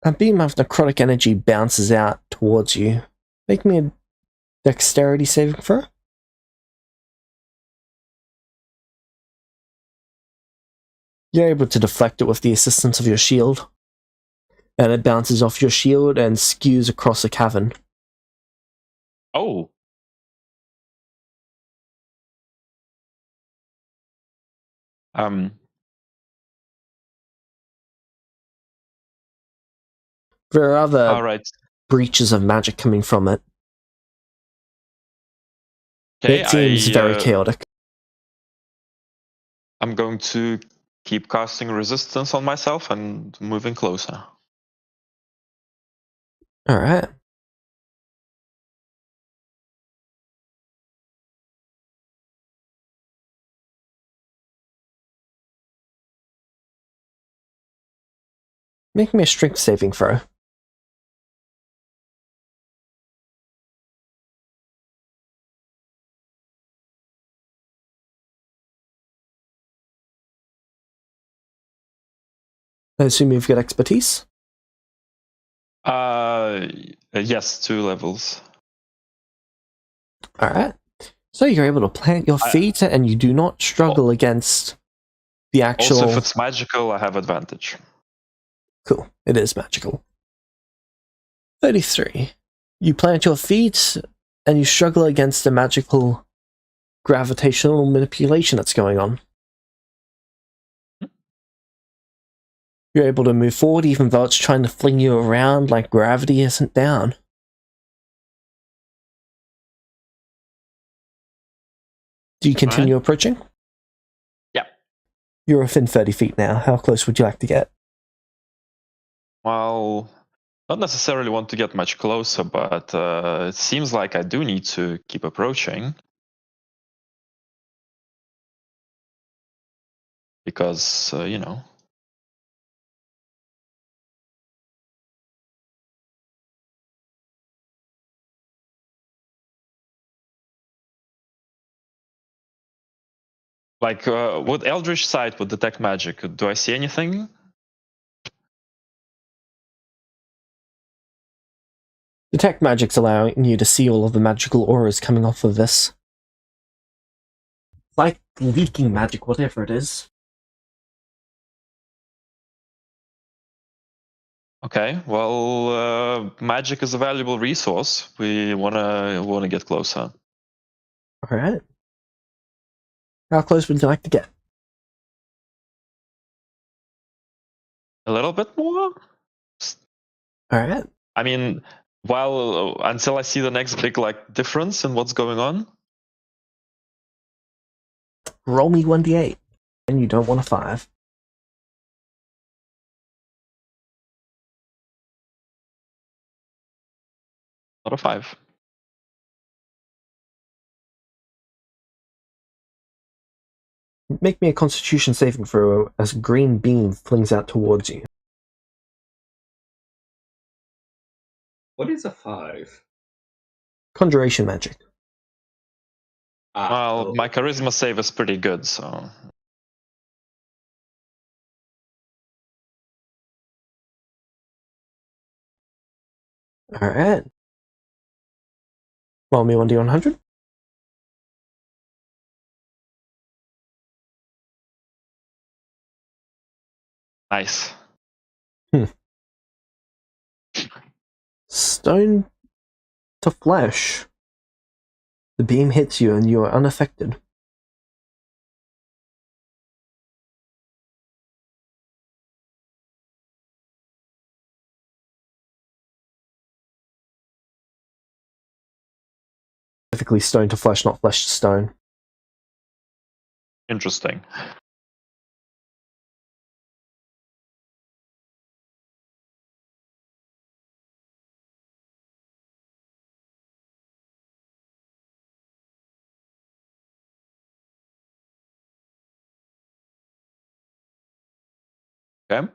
A beam of necrotic energy bounces out towards you. Make me a dexterity saving throw. You're able to deflect it with the assistance of your shield. And it bounces off your shield and skews across a cavern. Oh. There are other All right. breaches of magic coming from it. Okay, It seems very chaotic. I'm going to keep casting resistance on myself and moving closer. Alright. Make me a strength saving throw. I assume you've got expertise? Yes, 2 levels. Alright. So you're able to plant your feet and you do not struggle against the actual... Also, if it's magical, I have advantage. Cool. It is magical. 33. You plant your feet and you struggle against the magical gravitational manipulation that's going on. You're able to move forward even though it's trying to fling you around like gravity isn't down. Do you continue approaching? Yeah. You're within 30 feet now. How close would you like to get? Well, not necessarily want to get much closer, but it seems like I do need to keep approaching. Because, you know. Like, would Eldritch Sight would detect magic? Do I see anything? Detect magic's allowing you to see all of the magical auras coming off of this. It's like leaking magic, whatever it is. Okay, well, magic is a valuable resource. We wanna get closer. Alright. How close would you like to get? A little bit more? Alright. I mean, while until I see the next big like difference in what's going on. Roll me 1d8. And you don't want a 5. Not a 5. Make me a constitution saving throw as a green beam flings out towards you. What is a 5? Conjuration magic. Well, my charisma save is pretty good, so. Alright. Roll me 1d100. Nice. Stone to flesh. The beam hits you and you are unaffected. Specifically stone to flesh, not flesh to stone. Interesting. Okay.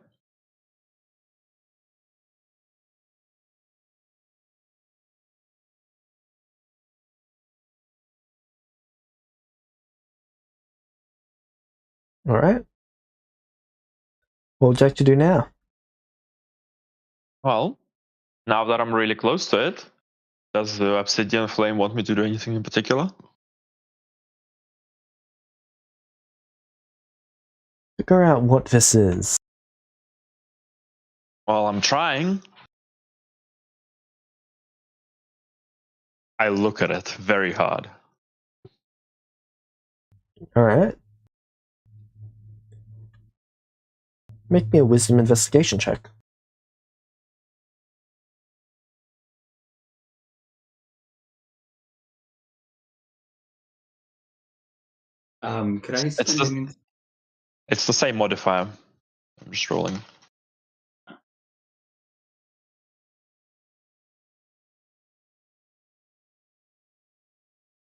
Alright. What would you like to do now? Well, now that I'm really close to it, does the obsidian flame want me to do anything in particular? Figure out what this is. Well, I'm trying. I look at it very hard. Alright. Make me a wisdom investigation check. Could I spend It's the same modifier. I'm just rolling.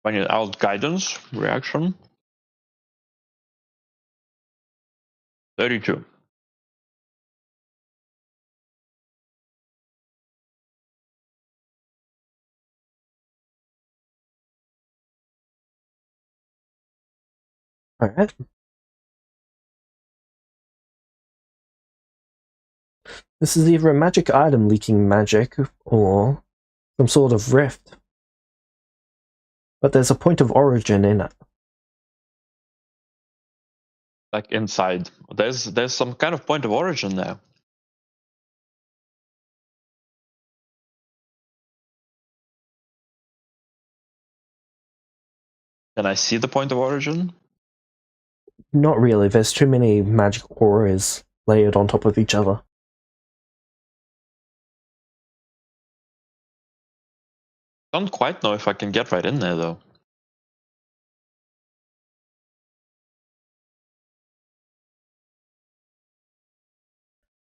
Find it out guidance, reaction. 32. Alright. This is either a magic item leaking magic, or some sort of rift. But there's a point of origin in it. Like inside. There's some kind of point of origin there. Can I see the point of origin? Not really, there's too many magic auras layered on top of each other. Don't quite know if I can get right in there though.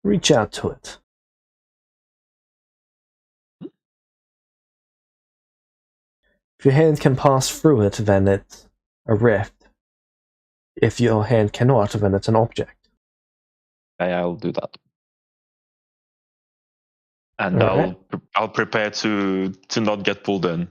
Reach out to it. If your hand can pass through it, then it's a rift. If your hand cannot, then it's an object. Okay, I'll do that. And Alright. I'll prepare to not get pulled in.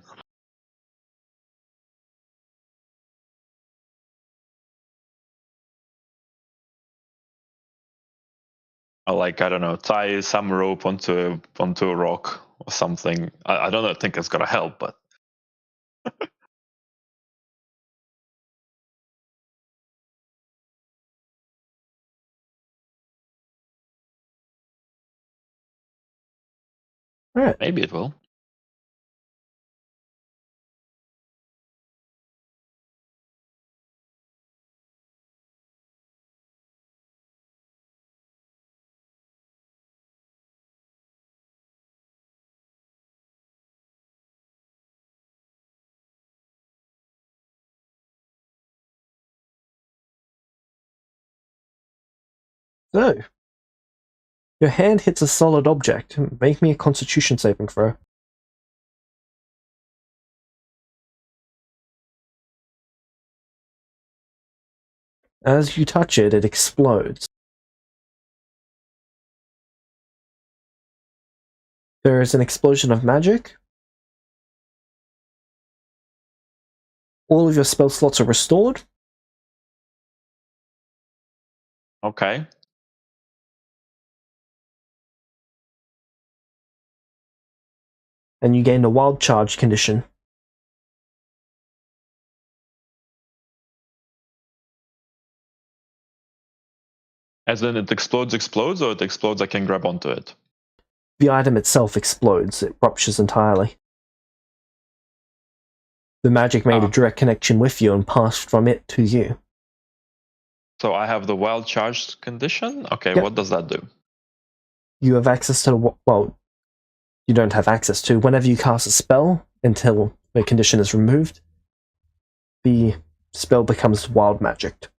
I'll, like, I don't know, tie some rope onto a rock or something. I don't think it's gonna help, but Alright. maybe it will. So, your hand hits a solid object. Make me a constitution saving throw. As you touch it, it explodes. There is an explosion of magic. All of your spell slots are restored. Okay. And you gain a wild charge condition. As in it explodes, or it explodes, I can grab onto it? The item itself explodes. It ruptures entirely. The magic made a direct connection with you and passed from it to you. So I have the wild charge condition? Okay, Yep. What does that do? You have access to, well, you don't have access to. Whenever you cast a spell, until the condition is removed, the spell becomes wild magicked.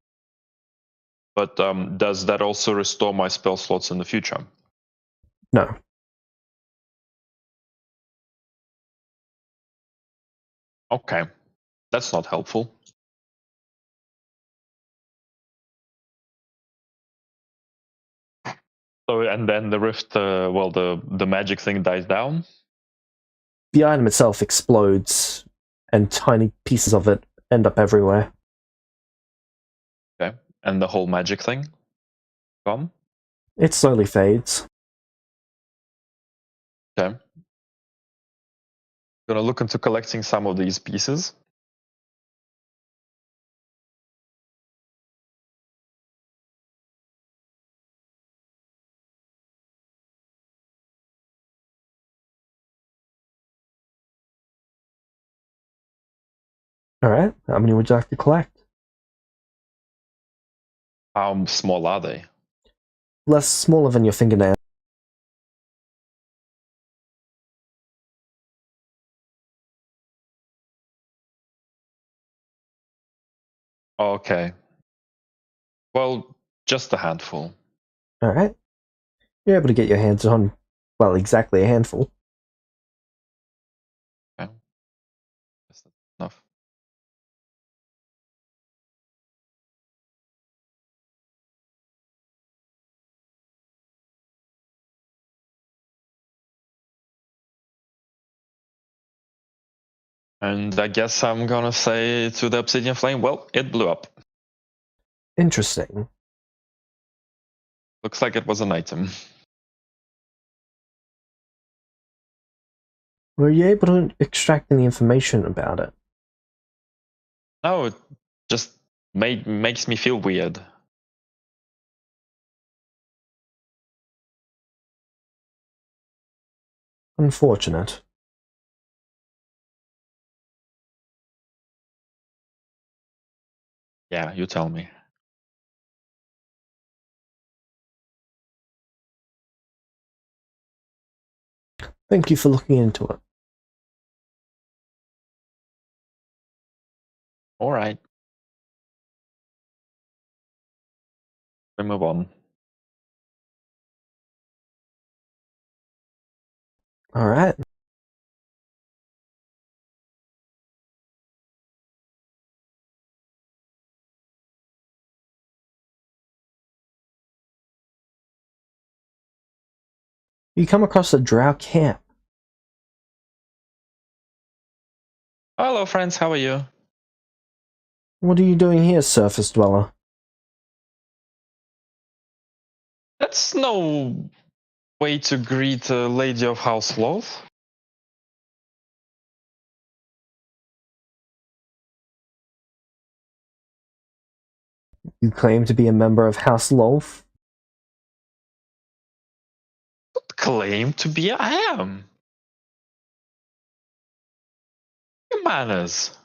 But does that also restore my spell slots in the future? No. Okay, that's not helpful. So, and then the rift, well, the magic thing dies down. The item itself explodes, and tiny pieces of it end up everywhere. Okay, and the whole magic thing gone. It slowly fades. Okay, gonna look into collecting some of these pieces. Alright, how many would you like to collect? How small are they? Less smaller than your fingernail. Okay. Well, just a handful. Alright. You're able to get your hands on, well, exactly a handful. Okay. That's enough. And I guess I'm gonna say to the obsidian flame, well, it blew up. Interesting. Looks like it was an item. Were you able to extract any information about it? No, it just makes me feel weird. Unfortunate. Yeah, you tell me. Thank you for looking into it. All right. We move on. Alright. You come across a drow camp. Hello, friends. How are you? What are you doing here, surface dweller? That's no way to greet a lady of House Loath. You claim to be a member of House Lolth? Claim to be. I am. Manners.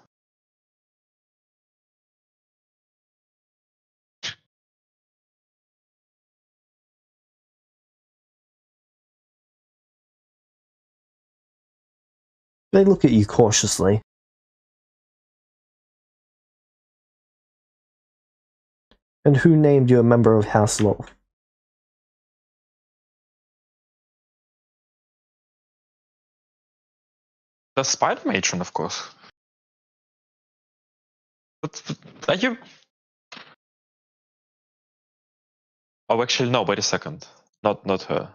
They look at you cautiously. And who named you a member of House Lolth? The spider matron, of course. But are you? Oh, actually, no. Wait a second. Not her.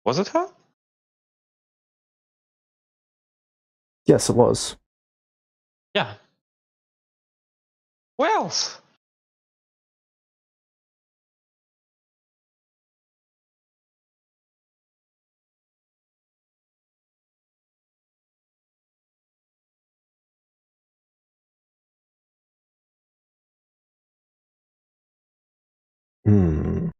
Was it her? Yes, it was. Yeah. Who else? Hmm.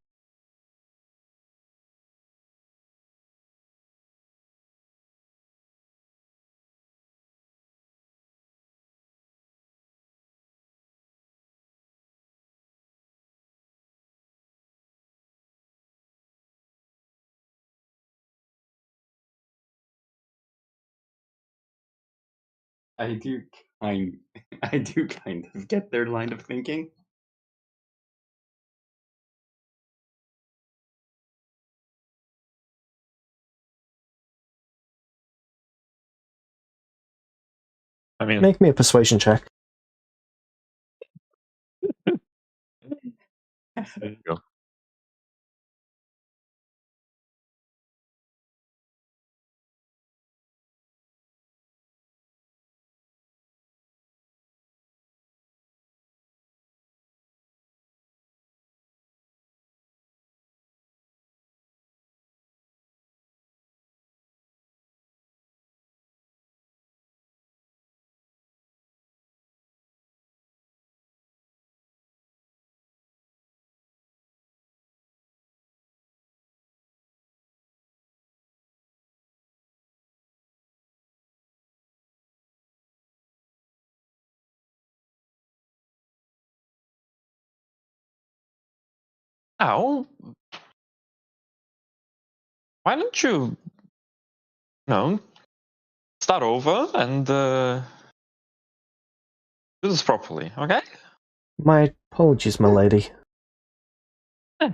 I do kind I do kind of get their line of thinking. I mean, Make me a persuasion check. there you go. Now, why don't you start over and do this properly, okay? My apologies, my lady. Yeah.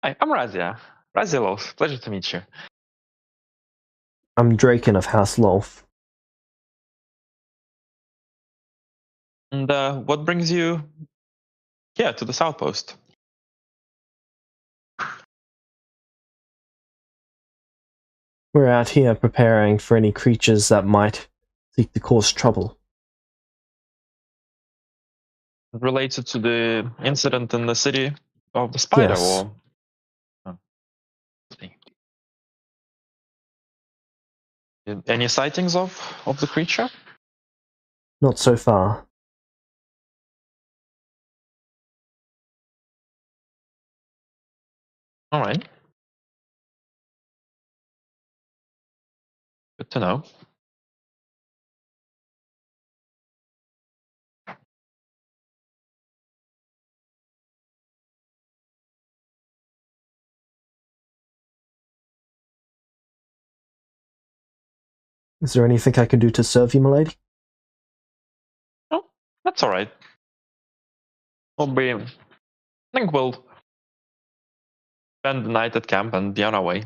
Hi, I'm Razia. Razia Loaf. Pleasure to meet you. I'm Draken of House Lolf. And what brings you here to the South Post? We're out here preparing for any creatures that might seek to cause trouble. Related to the incident in the city of the spider, Yes. or? Oh, see. Any sightings of the creature? Not so far. All right. Good to know. Is there anything I can do to serve you, my lady? Oh, that's all right. I think we'll spend the night at camp and be on our way.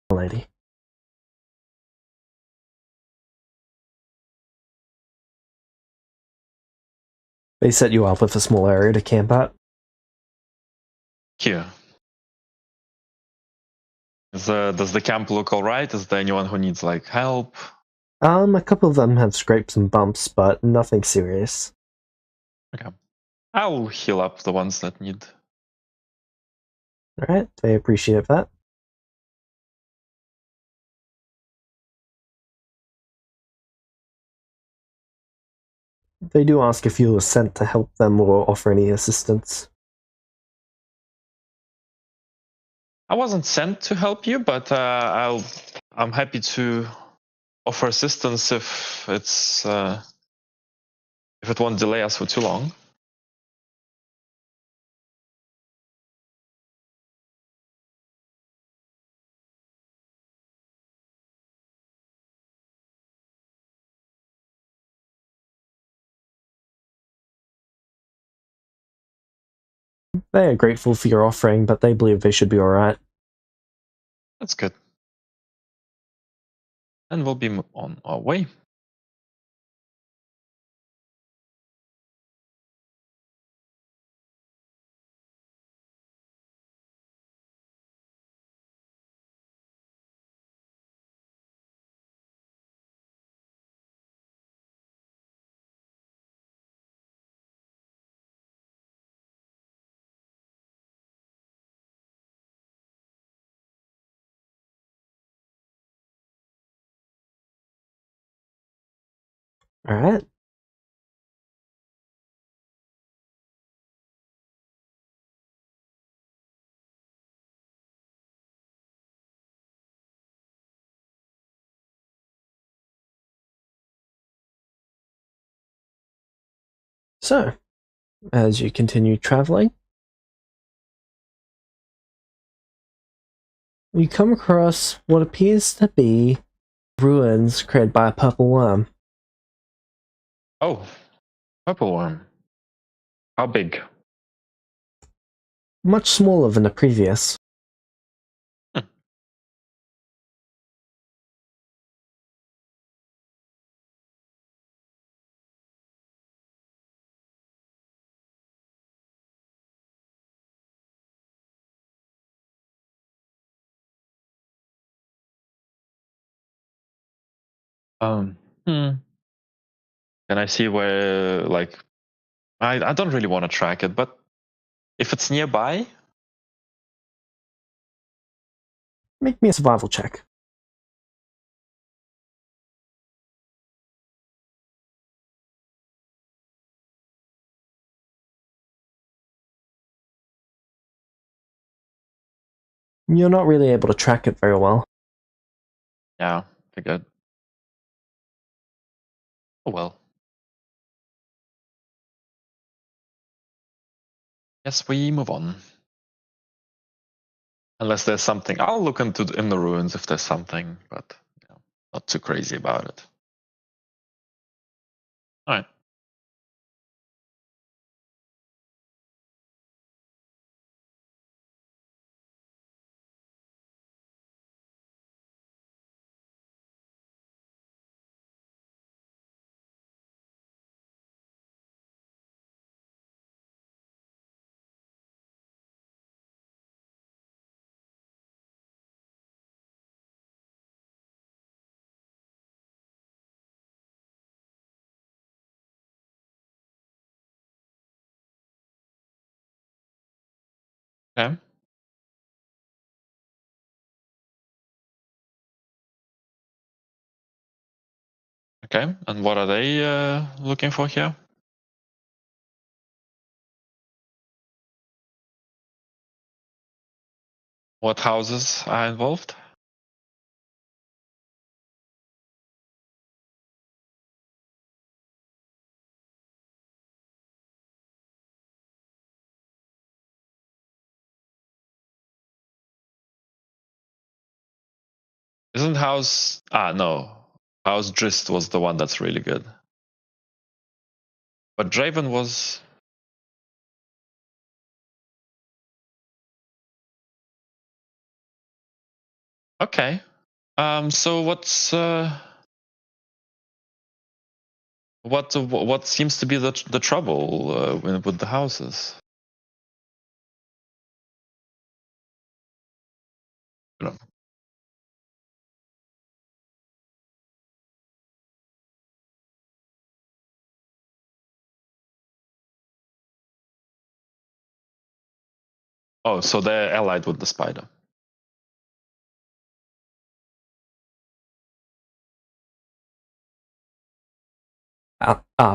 My lady. They set you up with a small area to camp at? Here. Does the camp look alright? Is there anyone who needs like help? A couple of them have scrapes and bumps, but nothing serious. Okay. I'll heal up the ones that need. Alright, they appreciate that. They do ask if you were sent to help them or offer any assistance. I wasn't sent to help you, but I'm happy to offer assistance if it won't delay us for too long. They are grateful for your offering, but they believe they should be alright. That's good. And we'll be on our way. Alright. So, as you continue traveling, we come across what appears to be ruins created by a purple worm. Oh, purple worm. How big? Much smaller than the previous. Hmm. Can I see where, like, I don't really want to track it, but if it's nearby, Make me a survival check. You're not really able to track it very well. yeah, figured. Oh well. Yes, we move on. Unless there's something, I'll look in the ruins if there's something, but not too crazy about it. All right. Okay. Okay. And what are they looking for here? What houses are involved? Isn't House... no. House Drist was the one that's really good. But Draven was... Okay. So what's... what seems to be the trouble with the houses? You know. Oh, so they're allied with the spider.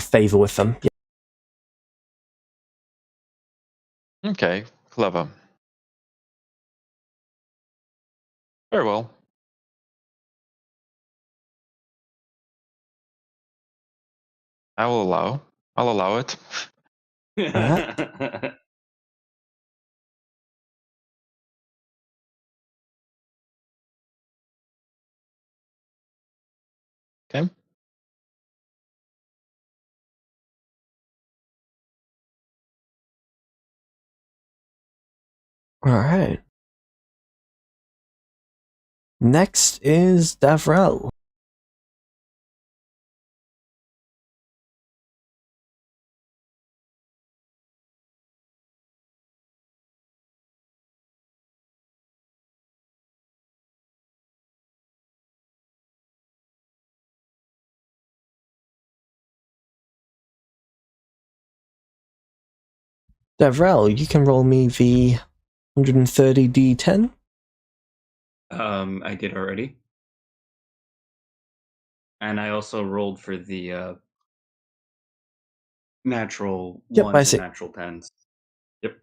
Favor with them. Yeah. Okay, clever. Very well. I'll allow it. Okay. Alright. Next is Davrel. Davrel, you can roll me the 130 d10. I did already. And I also rolled for the natural Yep, I ones and see. natural tens. Yep.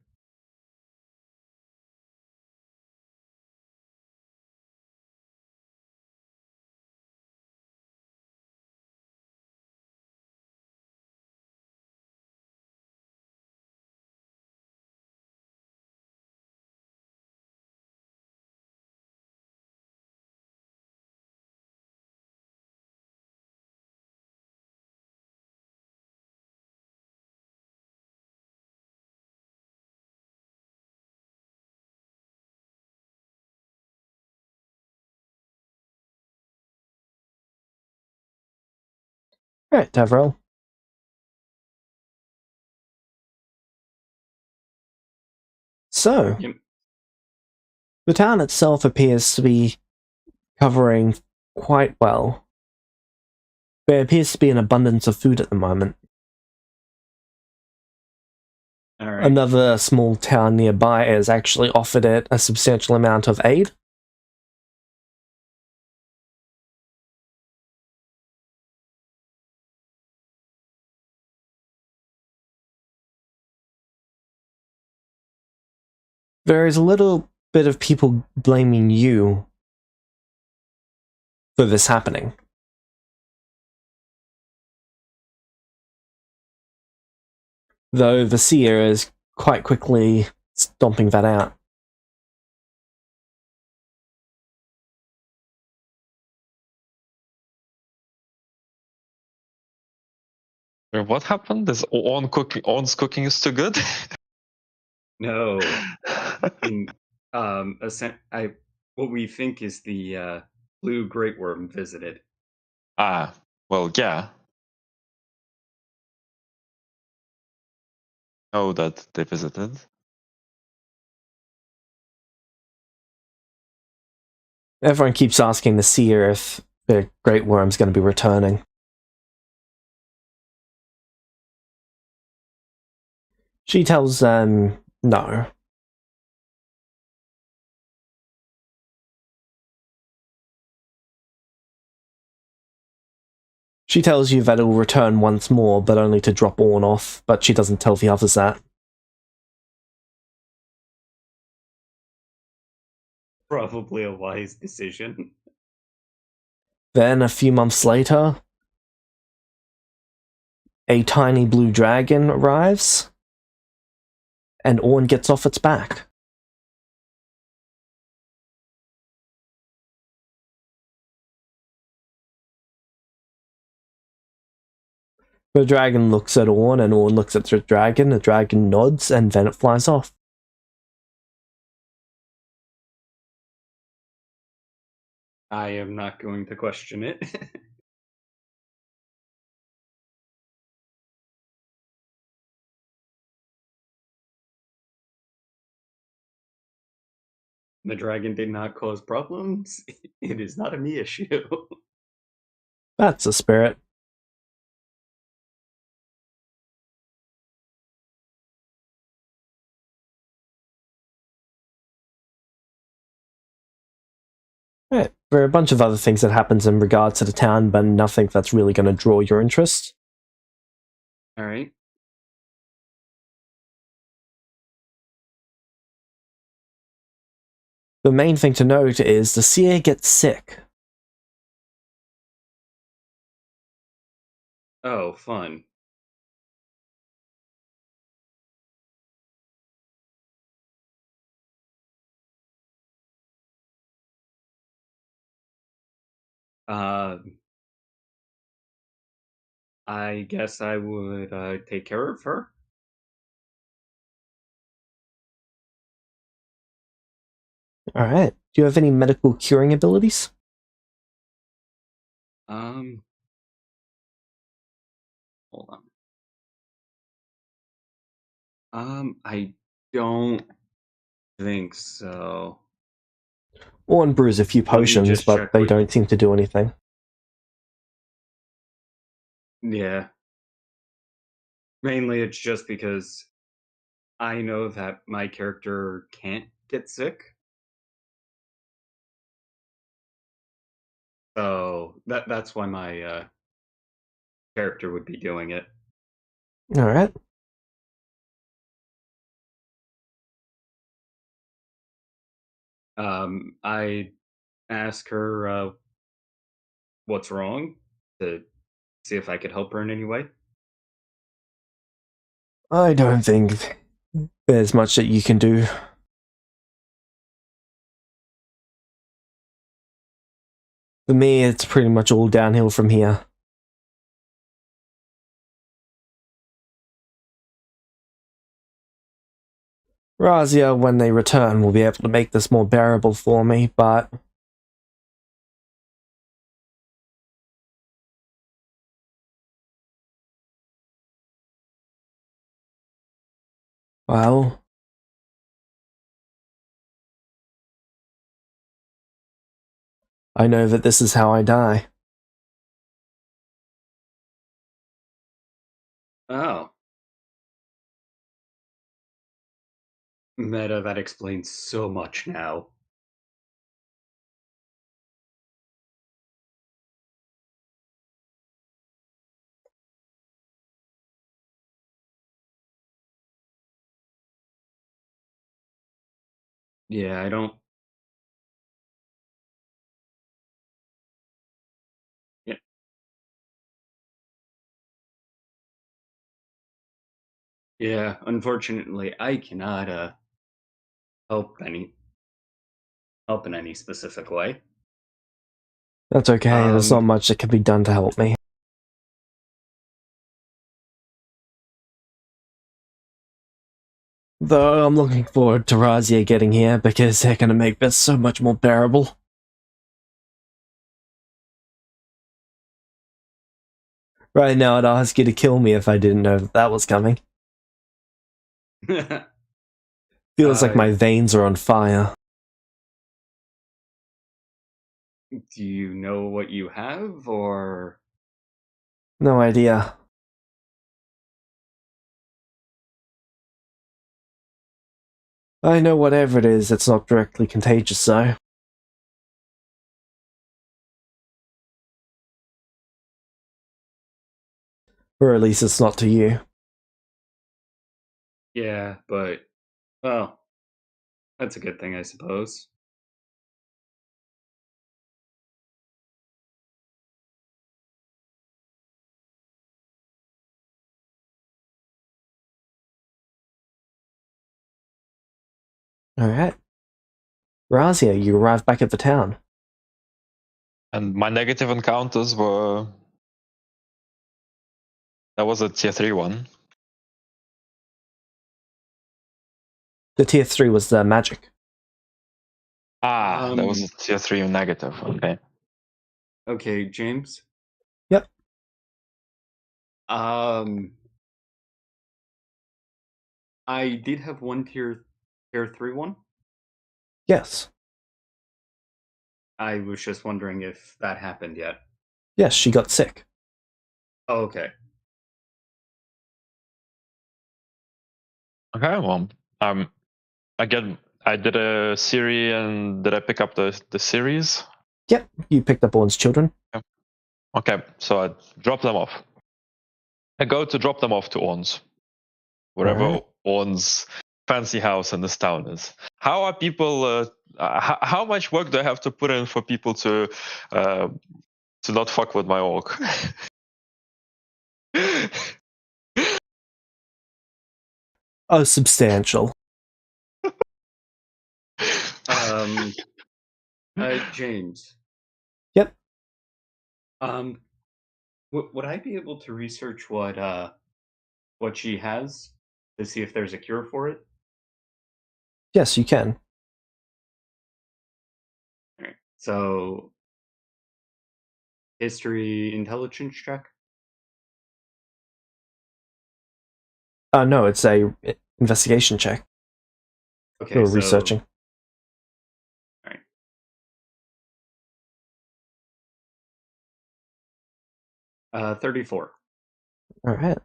Alright, Devrel. So, Yep. the town itself appears to be covering quite well. There appears to be an abundance of food at the moment. All right. Another small town nearby has actually offered it a substantial amount of aid. There is a little bit of people blaming you for this happening. Though the seer is quite quickly stomping that out. What happened? Is Owen's cooking is too good? No. What we think is the blue great worm visited. Well, yeah. Know that they visited. Everyone keeps asking the seer if the great worm's going to be returning. She tells them no. She tells you that it will return once more, but only to drop Orn off, but she doesn't tell the others that. Probably a wise decision. Then, a few months later, a tiny blue dragon arrives, and Orn gets off its back. The dragon looks at Orn, and Orn looks at the dragon nods, and then it flies off. I am not going to question it. The dragon did not cause problems. It is not a me issue. That's a spirit. Right. There are a bunch of other things that happens in regards to the town, but nothing that's really going to draw your interest. All right. The main thing to note is the seer gets sick. Oh, fun. I guess I would take care of her. Alright. Do you have any medical curing abilities? Hold on. I don't think so. Orn brews a few potions, just but check they with- don't seem to do anything. Yeah. Mainly it's just because I know that my character can't get sick. So that's why my character would be doing it. Alright. I ask her what's wrong to see if I could help her in any way. I don't think there's much that you can do. For me, it's pretty much all downhill from here. Razia, when they return, will be able to make this more bearable for me, but Well, I know that this is how I die. Oh. Meta, that explains so much now. Yeah, I don't. Yeah, yeah. Unfortunately, I cannot help in any specific way. That's okay, there's not Um, much that can be done to help me. Though I'm looking forward to Razia getting here, because they're gonna make this so much more bearable. Right now, I'd ask you to kill me if I didn't know that was coming. Feels like uh, my veins are on fire. do you know what you have, or No idea. I know whatever it is, it's not directly contagious, though. Or at least it's not to you. yeah, but well, that's a good thing, I suppose. Alright. Razia, you arrived back at the town. And my negative encounters were. That was a tier 3 one. The tier 3 was the magic. That was a tier 3 negative. Okay. Okay, James. Yep. I did have one tier 3 one. Yes. I was just wondering if that happened yet. Yes, she got sick. Oh, okay. Okay, well, again, I did a series, and did I pick up the series? Yep, you picked up Orn's children. Okay, so I drop them off. I go to drop them off to Orn's, wherever Alright. Orn's fancy house in this town is. How are people? How much work do I have to put in for people to not fuck with my orc? Oh, substantial. James. Yep. Would I be able to research what she has to see if there's a cure for it? Yes, you can. All right. So, history intelligence check. No, it's a investigation check. Okay, You're so researching. all right. 34. Alright.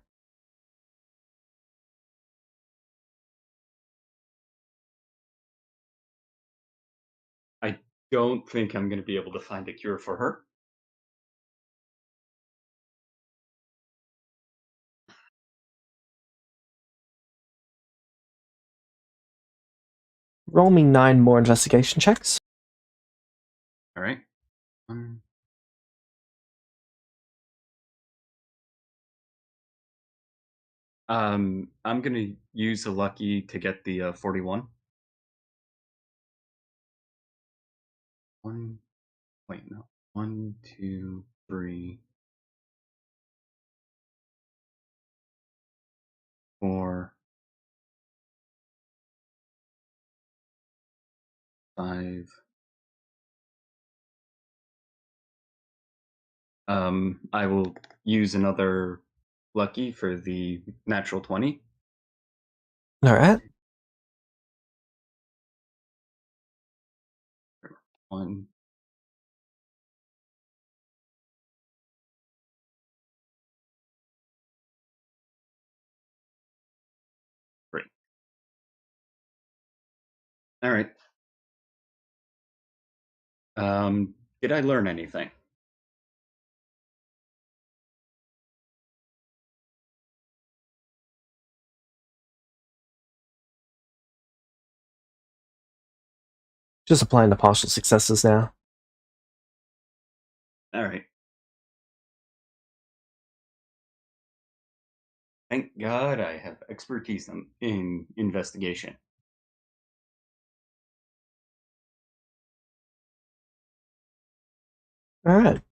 I don't think I'm going to be able to find a cure for her. Roll me 9 more investigation checks. All right. I'm going to use a lucky to get the 41. Wait, no. 1, 2, 3, 4, 5. I will use another lucky for the natural 20. Alright. One. Great. All right. Did I learn anything? Just applying the partial successes now. All right. Thank God I have expertise in investigation. Alright.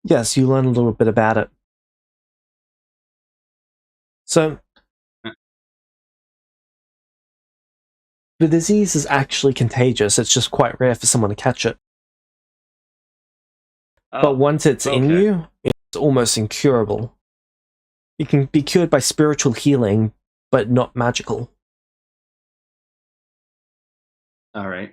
Yes, you learn a little bit about it. So, the disease is actually contagious. It's just quite rare for someone to catch it. But once it's in okay. you, it's almost incurable. You can be cured by spiritual healing, but not magical. All right.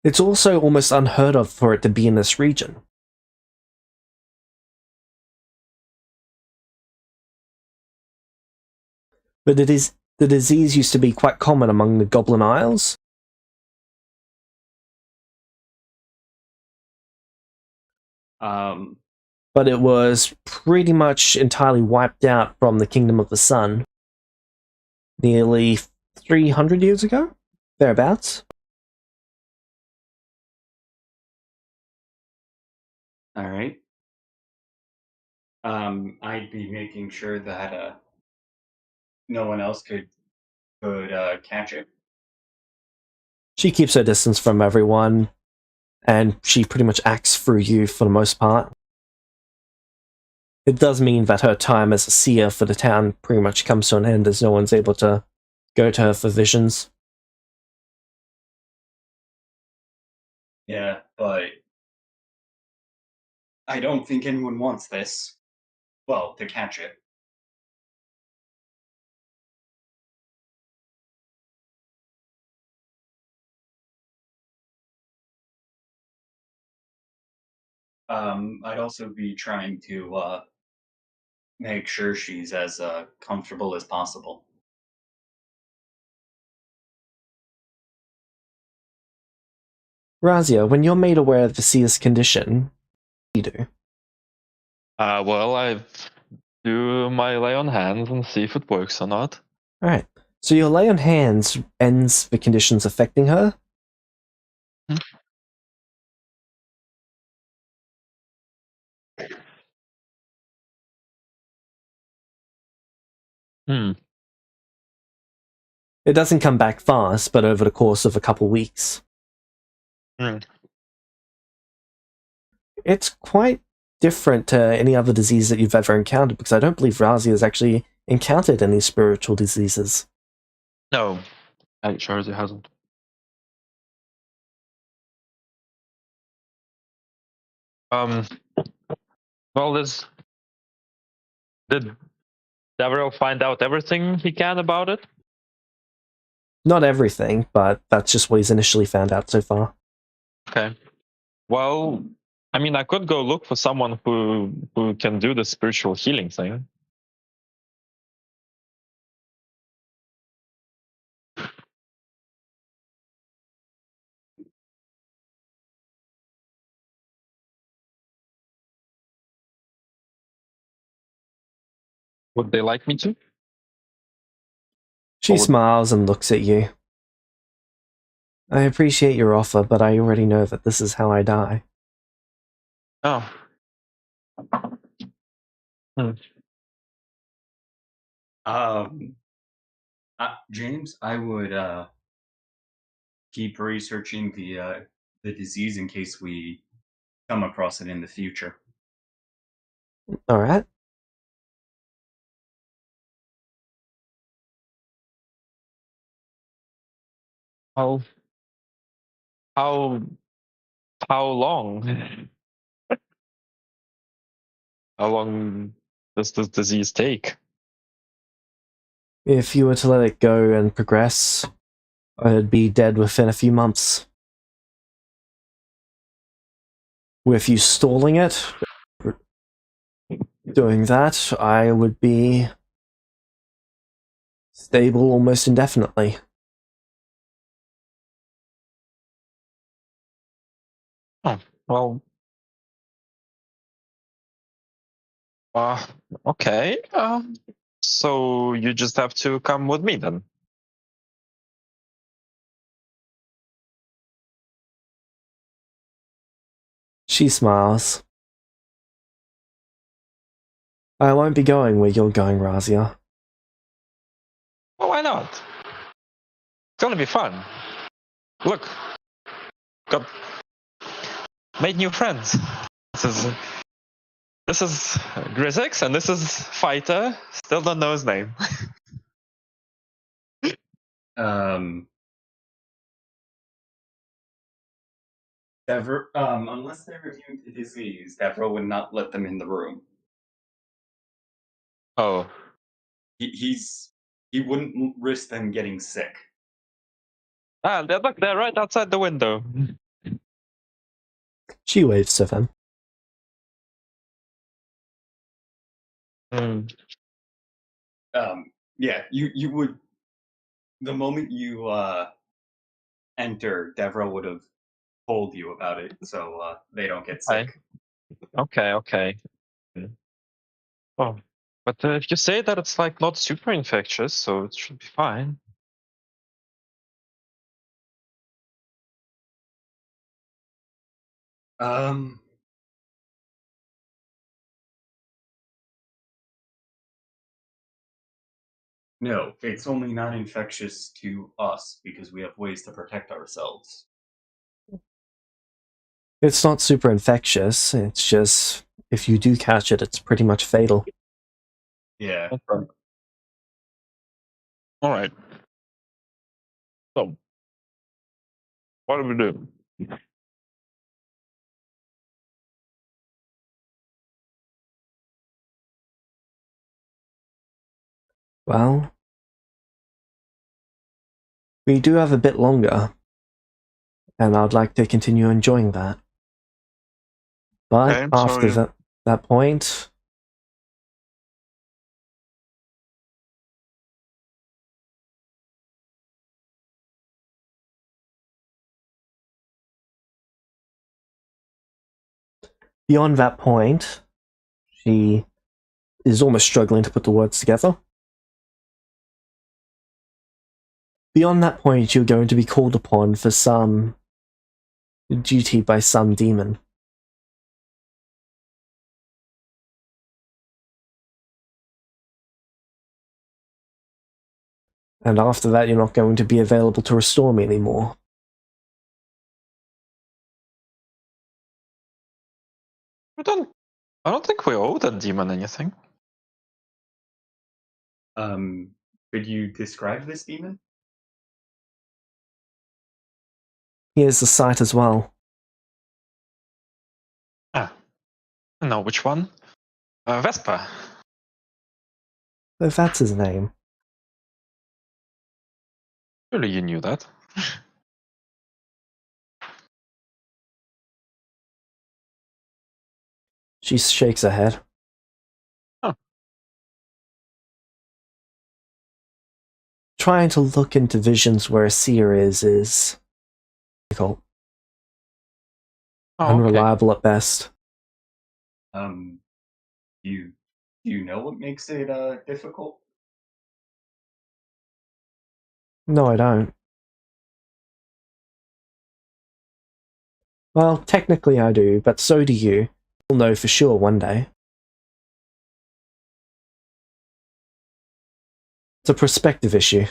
It's also almost unheard of for it to be in this region. But the disease used to be quite common among the Goblin Isles. But it was pretty much entirely wiped out from the Kingdom of the Sun nearly 300 years ago, thereabouts. All right. I'd be making sure that no one else could catch it. She keeps her distance from everyone, and she pretty much acts through you for the most part. It does mean that her time as a seer for the town pretty much comes to an end as no one's able to go to her for visions. Yeah, but I don't think anyone wants this. Well, to catch it. I'd also be trying to make sure she's as comfortable as possible. Razia, when you're made aware of the seer's condition, what do you do? Well, I do my lay on hands and see if it works or not. Alright, so your lay on hands ends the conditions affecting her. Hmm. It doesn't come back fast, but over the course of a couple weeks. Hmm. It's quite different to any other disease that you've ever encountered, because I don't believe Razia has actually encountered any spiritual diseases. No, actually, it hasn't. Well, did Deverell find out everything he can about it? Not everything, but that's just what he's initially found out so far. Okay. Well, I mean, I could go look for someone who can do the spiritual healing thing. Would they like me to? She Or would- smiles and looks at you. I appreciate your offer, but I already know that this is how I die. Oh. Hmm. James, I would keep researching the disease in case we come across it in the future. Alright. How how how long? How long does this disease take? If you were to let it go and progress, I'd be dead within a few months. With you stalling it, doing that, I would be stable almost indefinitely. Oh, well, uh, okay. So you just have to come with me then. She smiles. I won't be going where you're going, Razia. Well, why not? It's gonna be fun. Look, got made new friends. This is Grizzix, and this is Fighter. Still don't know his name. Unless they're reviewing the disease, Deborah would not let them in the room. Oh, He wouldn't risk them getting sick. look, they're right outside the window. She waves to them. Hmm. Yeah, you would. The moment you enter, Deborah would have told you about it, so they don't get sick. Okay. Oh, but if you say that it's like not super infectious, so it should be fine. No, it's only not infectious to us because we have ways to protect ourselves. It's not super infectious, it's just, if you do catch it, it's pretty much fatal. Yeah. Okay. All right. So, what do we do? Well, we do have a bit longer, and I'd like to continue enjoying that. But Okay, after so that point, beyond that point, she is almost struggling to put the words together. Beyond that point, you're going to be called upon for some duty by some demon. And after that, you're not going to be available to restore me anymore. I don't think we owe that demon anything. Could you describe this demon? Here's the site as well. I know which one. Vespa. Oh, that's his name. Surely you knew that. She shakes her head. Huh. Trying to look into visions where a seer is difficult. Oh, okay. Unreliable at best. You Do you know what makes it difficult? No, I don't. Well, technically I do, but so do you. You'll know for sure one day. It's a perspective issue.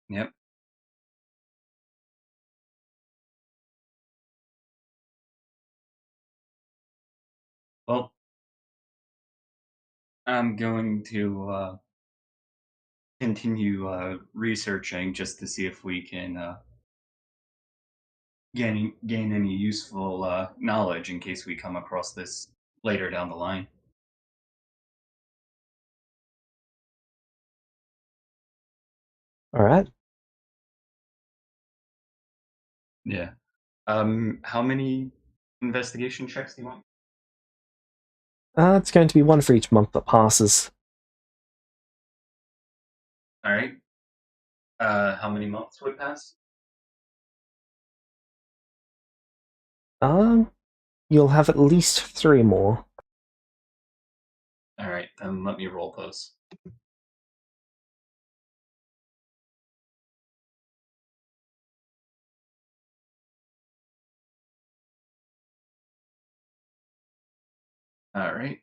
Yep. Well, I'm going to continue researching just to see if we can gain any useful knowledge in case we come across this later down the line. Alright? Yeah. How many investigation checks do you want? It's going to be one for each month that passes. All right. How many months would pass? You'll have at least 3 more. All right, then let me roll those. All right.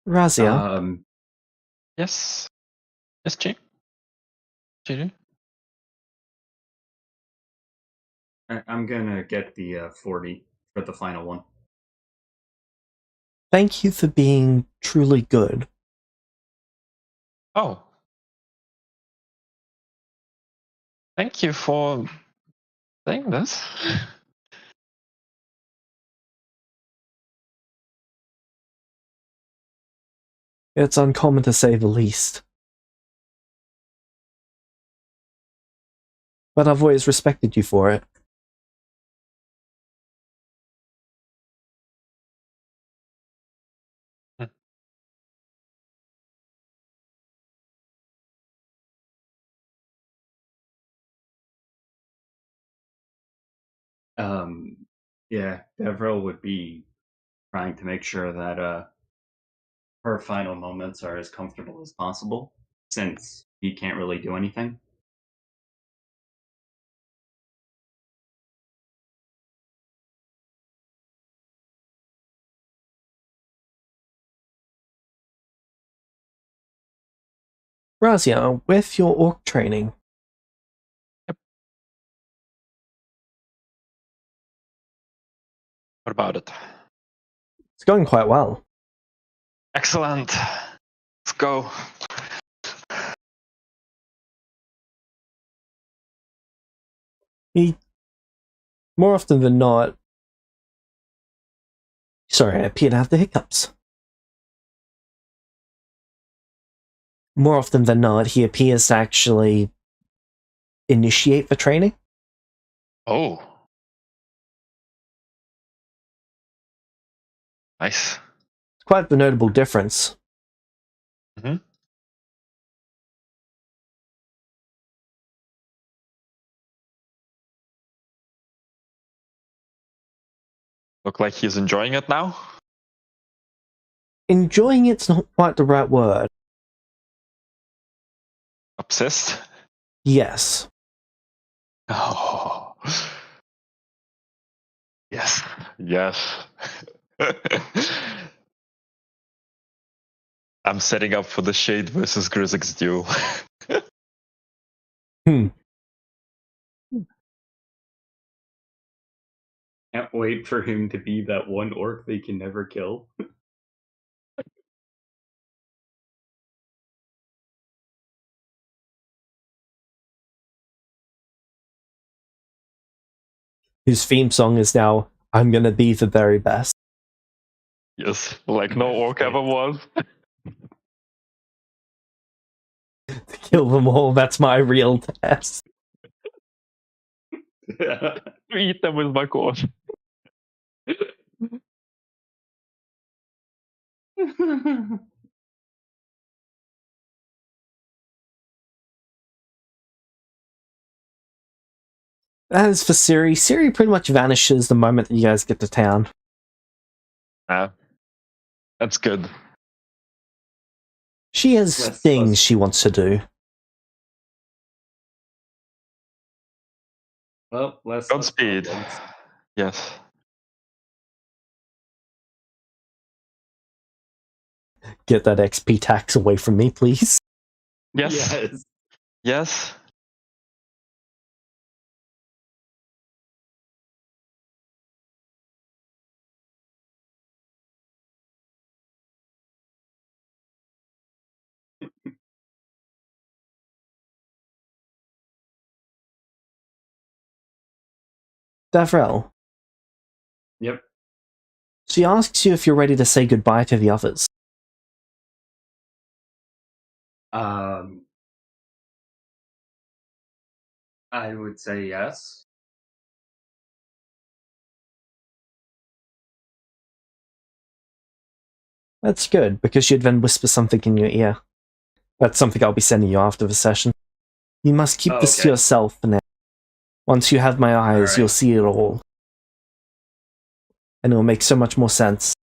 Razia, Yes. Yes, G. GG. I'm gonna get the 40 for the final one. thank you for being truly good. Oh. Thank you for saying this. It's uncommon to say the least. But I've always respected you for it. Yeah, Devril would be trying to make sure that her final moments are as comfortable as possible, since he can't really do anything. Razia, with your orc training, What about it? it's going quite well. Excellent. Let's go. He, more often than not... Sorry, I appear to have the hiccups. More often than not, he appears to actually initiate the training. Oh. Nice. It's quite the notable difference. Mm-hmm. Look like he's enjoying it now. Enjoying it's not quite the right word. Obsessed. Yes. Oh. Yes. Yes. I'm setting up for the Shade versus Grizzix duel. Can't wait for him to be that one orc they can never kill. Whose theme song is now, I'm gonna be the very best. Yes, like no orc ever was. To kill them all, that's my real test. Eat them with my cord. As for Siri, Siri pretty much vanishes the moment that you guys get to town. That's good. She has Let's- things she wants to do. Well, let's Godspeed. let's- Yes. Get that XP tax away from me, please. Yes. Yes. Yes. Davrel, Yep. she asks you if you're ready to say goodbye to the others. I would say yes. That's good, because she'd then whisper something in your ear. That's something I'll be sending you after the session. You must keep this to Okay. yourself for now. Once you have my eyes, Alright. you'll see it all. And it'll make so much more sense.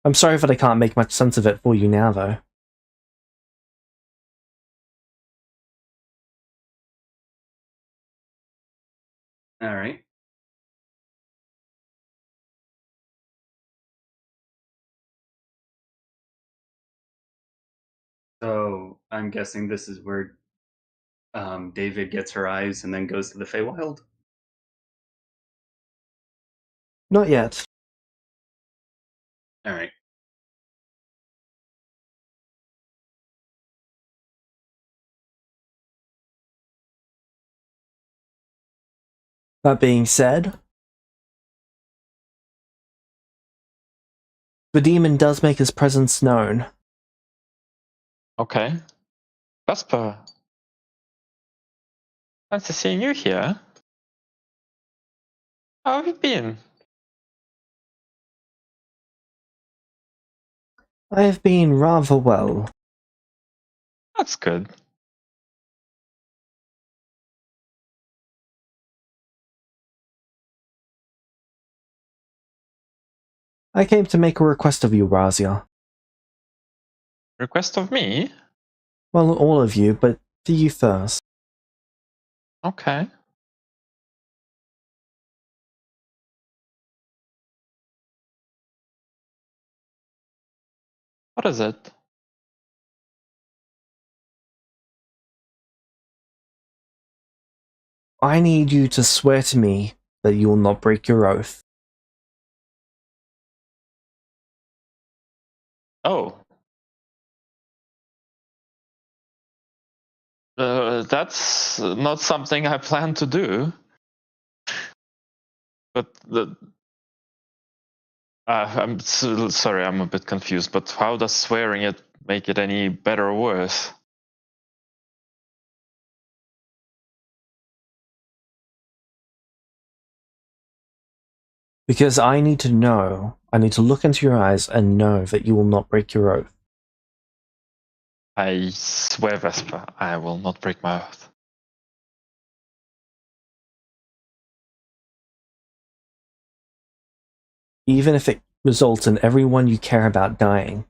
I'm sorry that I can't make much sense of it for you now, though. All right. So I'm guessing this is where David gets her eyes and then goes to the Feywild. Not yet. All right. That being said, the demon does make his presence known. Okay. Vesper. Nice to see you here. How have you been? I have been rather well. That's good. I came to make a request of you, Razia. Request of me? Well, all of you, but to you first. Okay. What is it? I need you to swear to me that you will not break your oath. Oh. That's not something I plan to do. But I'm sorry, I'm a bit confused. But how does swearing it make it any better or worse? Because I need to know, I need to look into your eyes and know that you will not break your oath. I swear, Vesper, I will not break my oath. Even if it results in everyone you care about dying.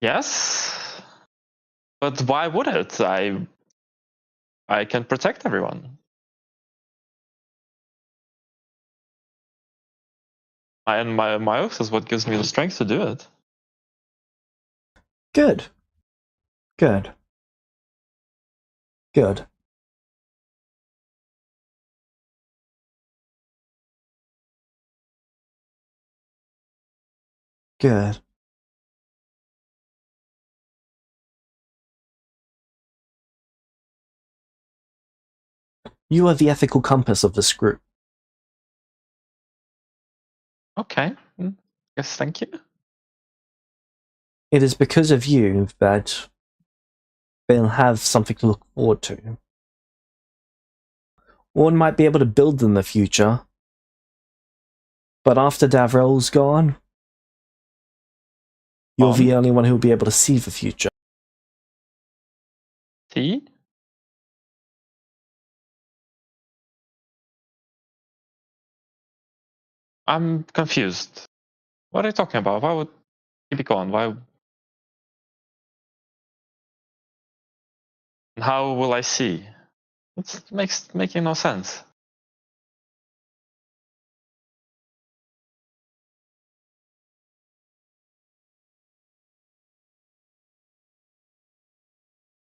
Yes, but why would it? I can protect everyone. And my oath is what gives me the strength to do it. Good. Good. Good. Good. You are the ethical compass of this group. Okay. Yes, thank you. It is because of you that they'll have something to look forward to. One might be able to build in the future, But after Davrel's gone, you're the only one who will be able to see the future. See? I'm confused. What are you talking about? Why would he be gone? Why? How will I see? It makes making no sense.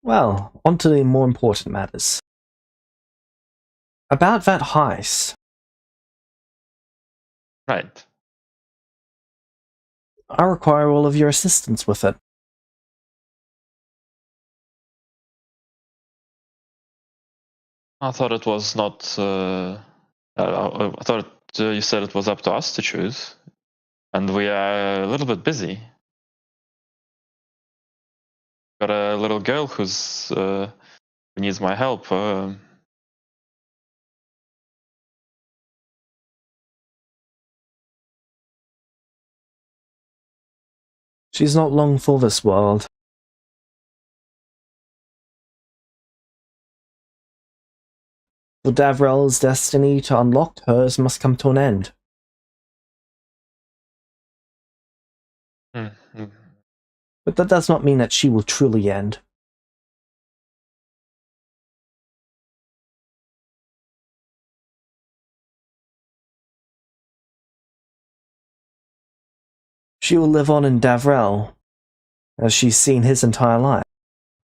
Well, on to the more important matters. About that heist. Right. I require all of your assistance with it. I thought it was not. I thought you said it was up to us to choose, and we are a little bit busy. Got a little girl who needs my help. She's not long for this world. For Davrel's destiny to unlock, hers must come to an end. Mm-hmm. But that does not mean that she will truly end. She will live on in Davrel, as she's seen his entire life.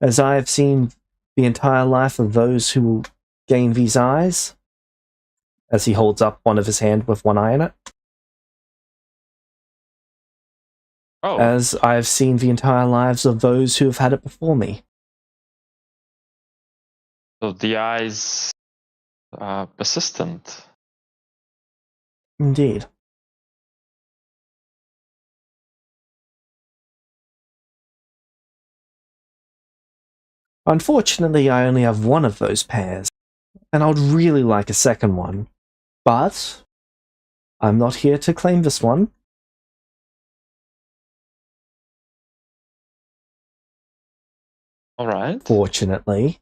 As I have seen the entire life of those who will gain these eyes, as he holds up one of his hand with one eye in it. Oh. As I have seen the entire lives of those who have had it before me. So the eyes are persistent. Indeed. Unfortunately, I only have one of those pairs, and I would really like a second one. But I'm not here to claim this one. Alright. Fortunately.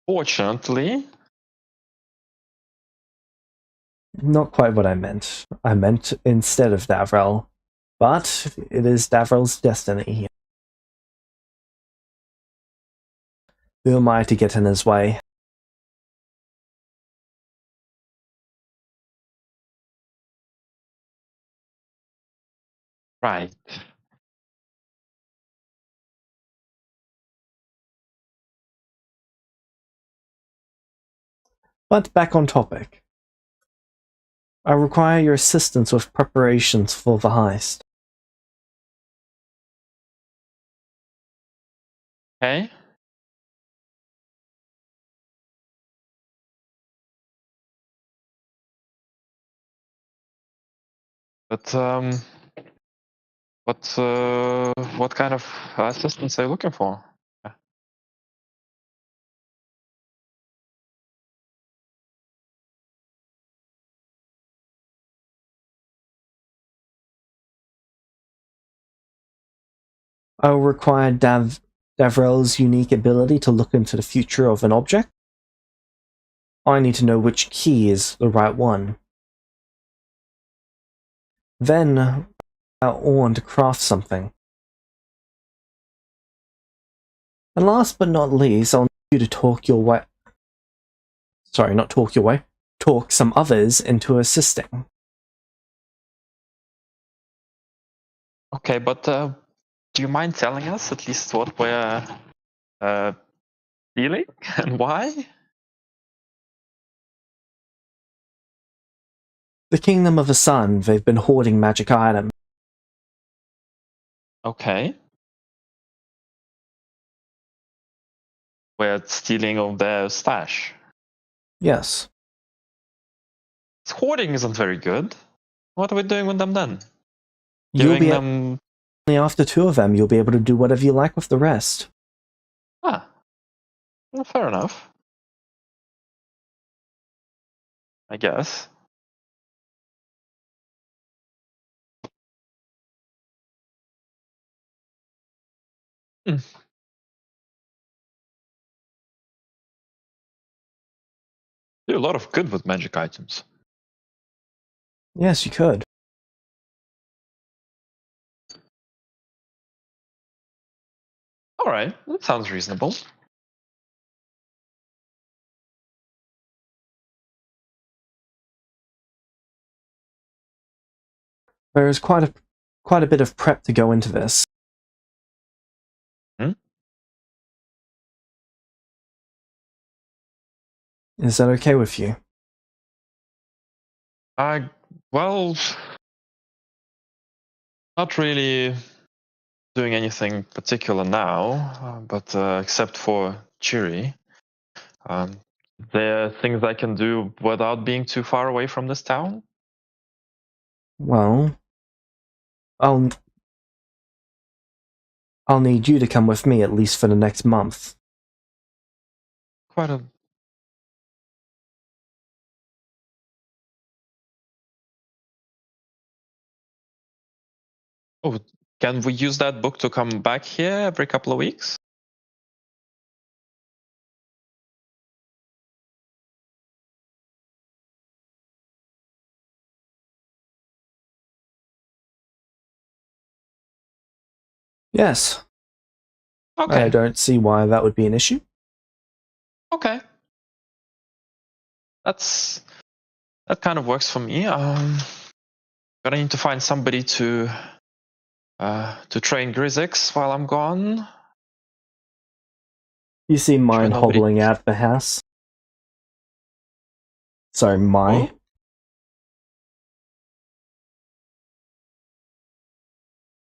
Fortunately? Not quite what I meant. I meant instead of Davrel. But it is Davrel's destiny. Who am I to get in his way? Right. But back on topic. I require your assistance with preparations for the heist. Okay. But what kind of assistance are you looking for? I will require Davrel's unique ability to look into the future of an object. I need to know which key is the right one. Then, allow Orn to craft something. And last but not least, I'll need you to talk your way. Sorry, not talk your way. Talk some others into assisting. Okay, but do you mind telling us at least what we're stealing and why? The Kingdom of the Sun, they've been hoarding magic items. Okay. We're stealing of their stash. Yes. Hoarding isn't very good. What are we doing with them then? You'll be them... only after 2 of them, you'll be able to do whatever you like with the rest. Ah. Well, fair enough. I guess. Do a lot of good with magic items. Yes, you could. All right, that sounds reasonable. There is quite a bit of prep to go into this. Hmm? Is that okay with you? Well, not really doing anything particular now, but except for Chiri. There are things I can do without being too far away from this town. Well, I'll need you to come with me at least for the next month. Quite a. Oh, can we use that book to come back here every couple of weeks? Yes. Okay. I don't see why that would be an issue. Okay. That kind of works for me. Gonna need to find somebody to train Grizzix while I'm gone. You see mine Sure, nobody- hobbling out the house. Sorry, my. Who?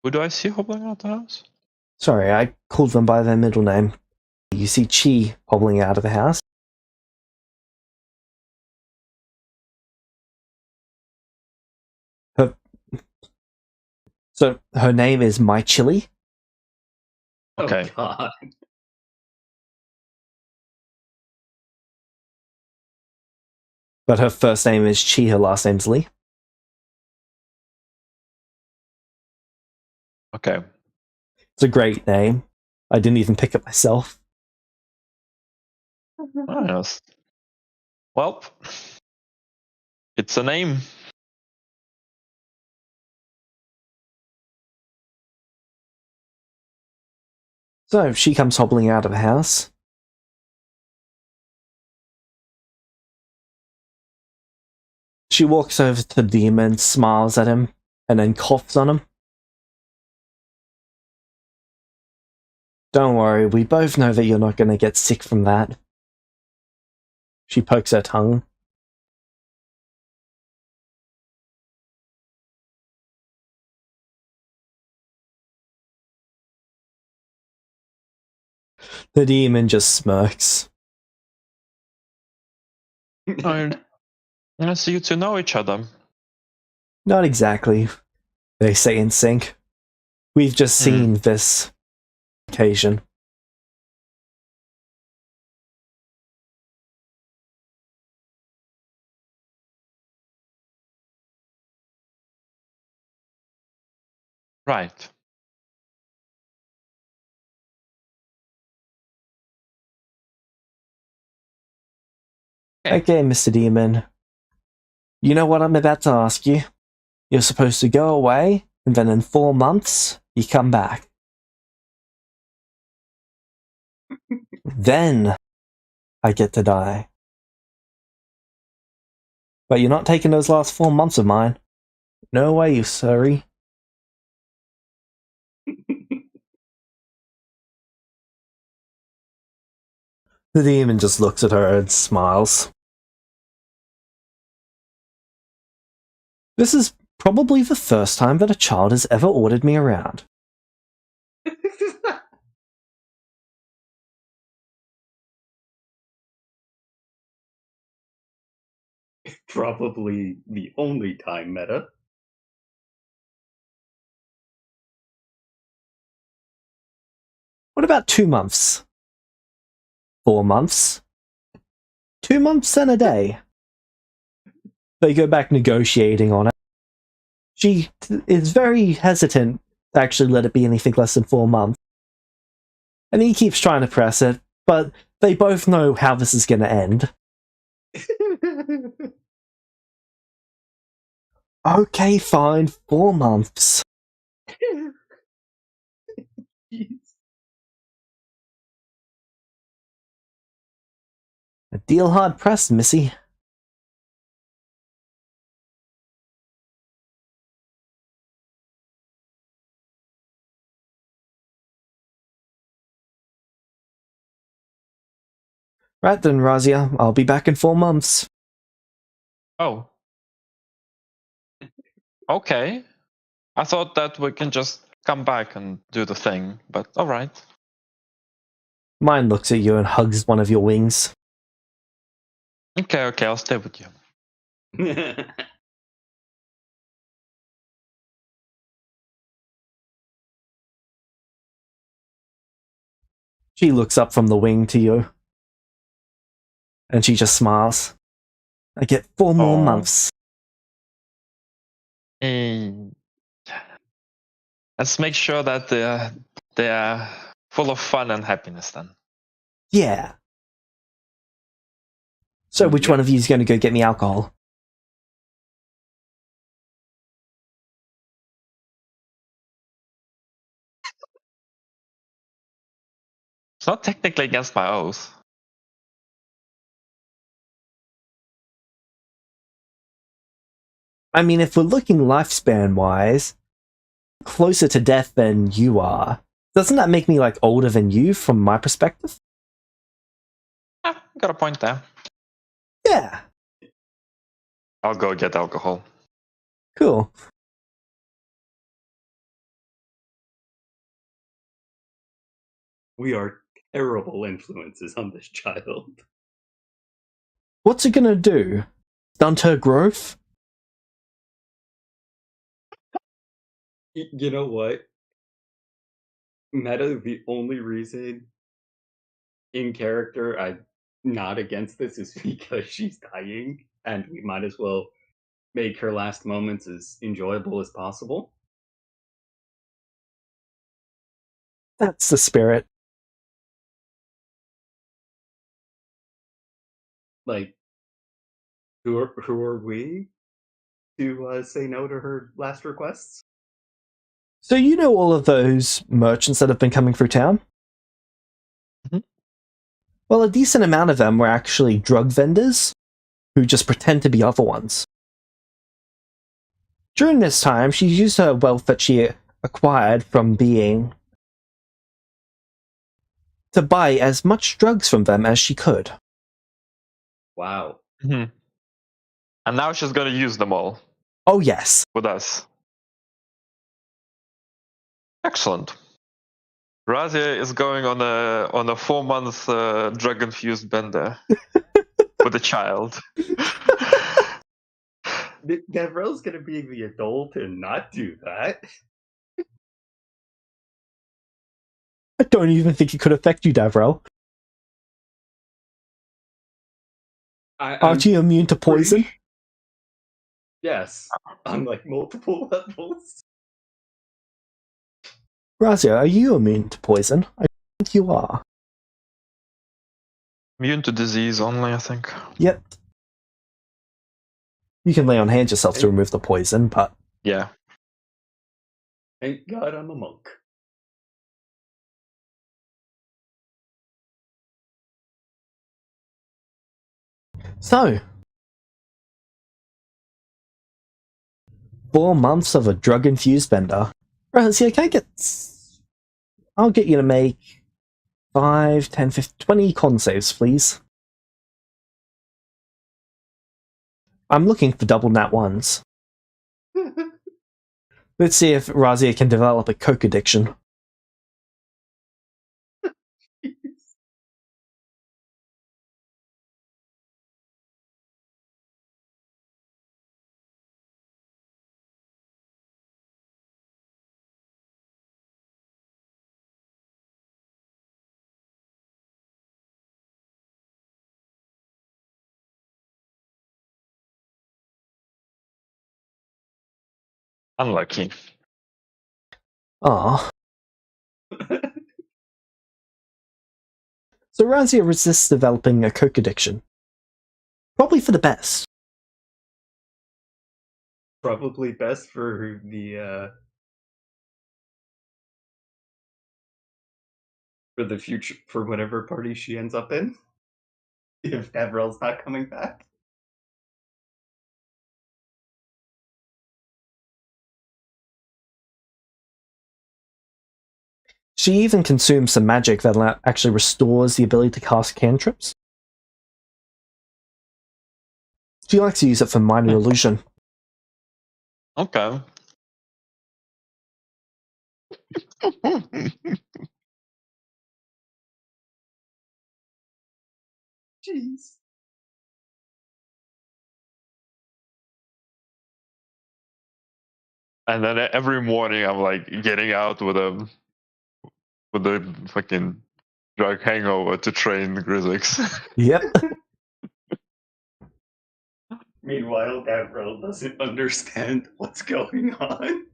Who do I see hobbling out the house? Sorry, I called them by their middle name. You see Chi hobbling out of the house. So her name is My Chili. Okay. Oh, God. But her first name is Chi, her last name's Lee. Okay. It's a great name. I didn't even pick it myself. Oh, yes. Well, it's a name. So she comes hobbling out of the house. She walks over to the demon, smiles at him, and then coughs on him. Don't worry, we both know that you're not going to get sick from that. She pokes her tongue. The demon just smirks. I see you two know each other. Not exactly, they say in sync. We've just seen this occasion. Right. Okay, Mr. Demon. You know what I'm about to ask you? You're supposed to go away, and then in 4 months, you come back. Then, I get to die. But you're not taking those last 4 months of mine. No way, you sorry. The demon just looks at her and smiles. This is probably the first time that a child has ever ordered me around. Probably the only time, Meta. What about 2 months? 4 months? 2 months and a day. They go back negotiating on it. She is very hesitant to actually let it be anything less than 4 months. And he keeps trying to press it, but they both know how this is going to end. Okay, fine, 4 months. A deal hard pressed, missy. Right then, Razia, I'll be back in 4 months. Oh. Okay. I thought that we can just come back and do the thing, but alright. Mine looks at you and hugs one of your wings. Okay, I'll stay with you. She looks up from the wing to you. And she just smiles. I get 4 more months. Let's make sure that they are full of fun and happiness then. Yeah. So which one of you is going to go get me alcohol? It's not technically against my oath. I mean, if we're looking lifespan-wise, closer to death than you are, doesn't that make me, like, older than you from my perspective? Got a point there. Yeah. I'll go get alcohol. Cool. We are terrible influences on this child. What's it gonna do? Stunt her growth? You know what? Meta, the only reason in character I'm not against this is because she's dying, and we might as well make her last moments as enjoyable as possible. That's the spirit. Like, who are we to say no to her last requests? So you know all of those merchants that have been coming through town? Mm-hmm. Well, a decent amount of them were actually drug vendors who just pretend to be other ones. During this time, she used her wealth that she acquired from being to buy as much drugs from them as she could. Wow. Mm-hmm. And now she's gonna use them all. Oh yes. With us. Excellent. Razia is going on a 4-month drug-infused bender with a child. Devrel's gonna be the adult and not do that. I don't even think it could affect you, Davrel. Aren't you immune to poison? Yes, on like multiple levels. Razia, are you immune to poison? I think you are. Immune to disease only, I think. Yep. You can lay on hands yourself to remove the poison, but... Yeah. Thank God I'm a monk. So... 4 months of a drug-infused bender. Razia, can I get... I'll get you to make 5, 10, 15, 20 con saves, please. I'm looking for double nat ones. Let's see if Razia can develop a coke addiction. Unlucky. Ah. So Razia resists developing a coke addiction. Probably for the best. Probably best for the future, for whatever party she ends up in. If Avrel's not coming back. She even consumes some magic that actually restores the ability to cast cantrips. She likes to use it for minor illusion. Okay. Jeez. And then every morning I'm like getting out with a fucking drug hangover to train Grizzix. Yep. Meanwhile, Avrel doesn't understand what's going on.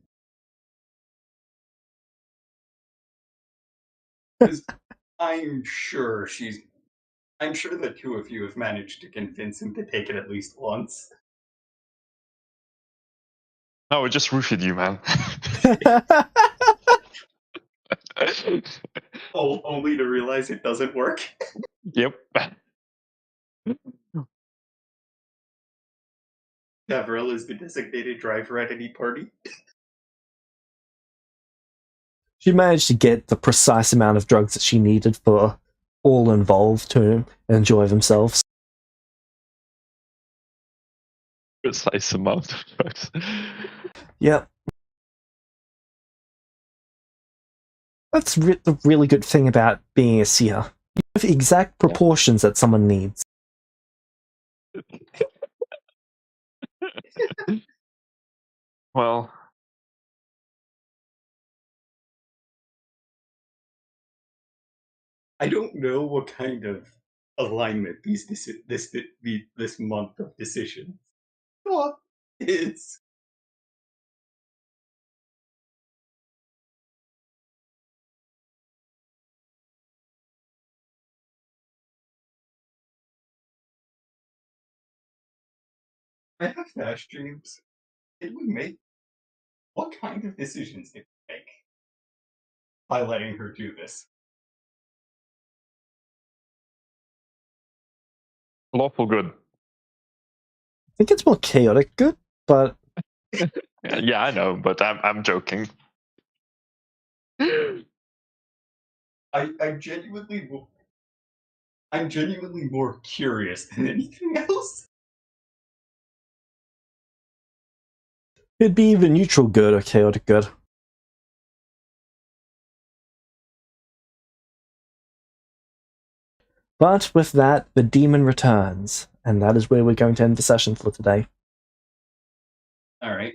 I'm sure the two of you have managed to convince him to take it at least once. No, we just roofied you, man. Only to realize it doesn't work. Yep. Avril is the designated driver at any party. She managed to get the precise amount of drugs that she needed for all involved to enjoy themselves. Precise amount of drugs. Yep. That's the really good thing about being a seer. You have exact proportions that someone needs. Well, I don't know what kind of alignment this month of decisions is. I have fast dreams. What kind of decisions did we make by letting her do this? lawful good. I think it's more chaotic good, but Yeah, I know, but I'm joking. I'm genuinely more curious than anything else. it'd be either neutral good or chaotic good. But with that, the demon returns, and that is where we're going to end the session for today. All right.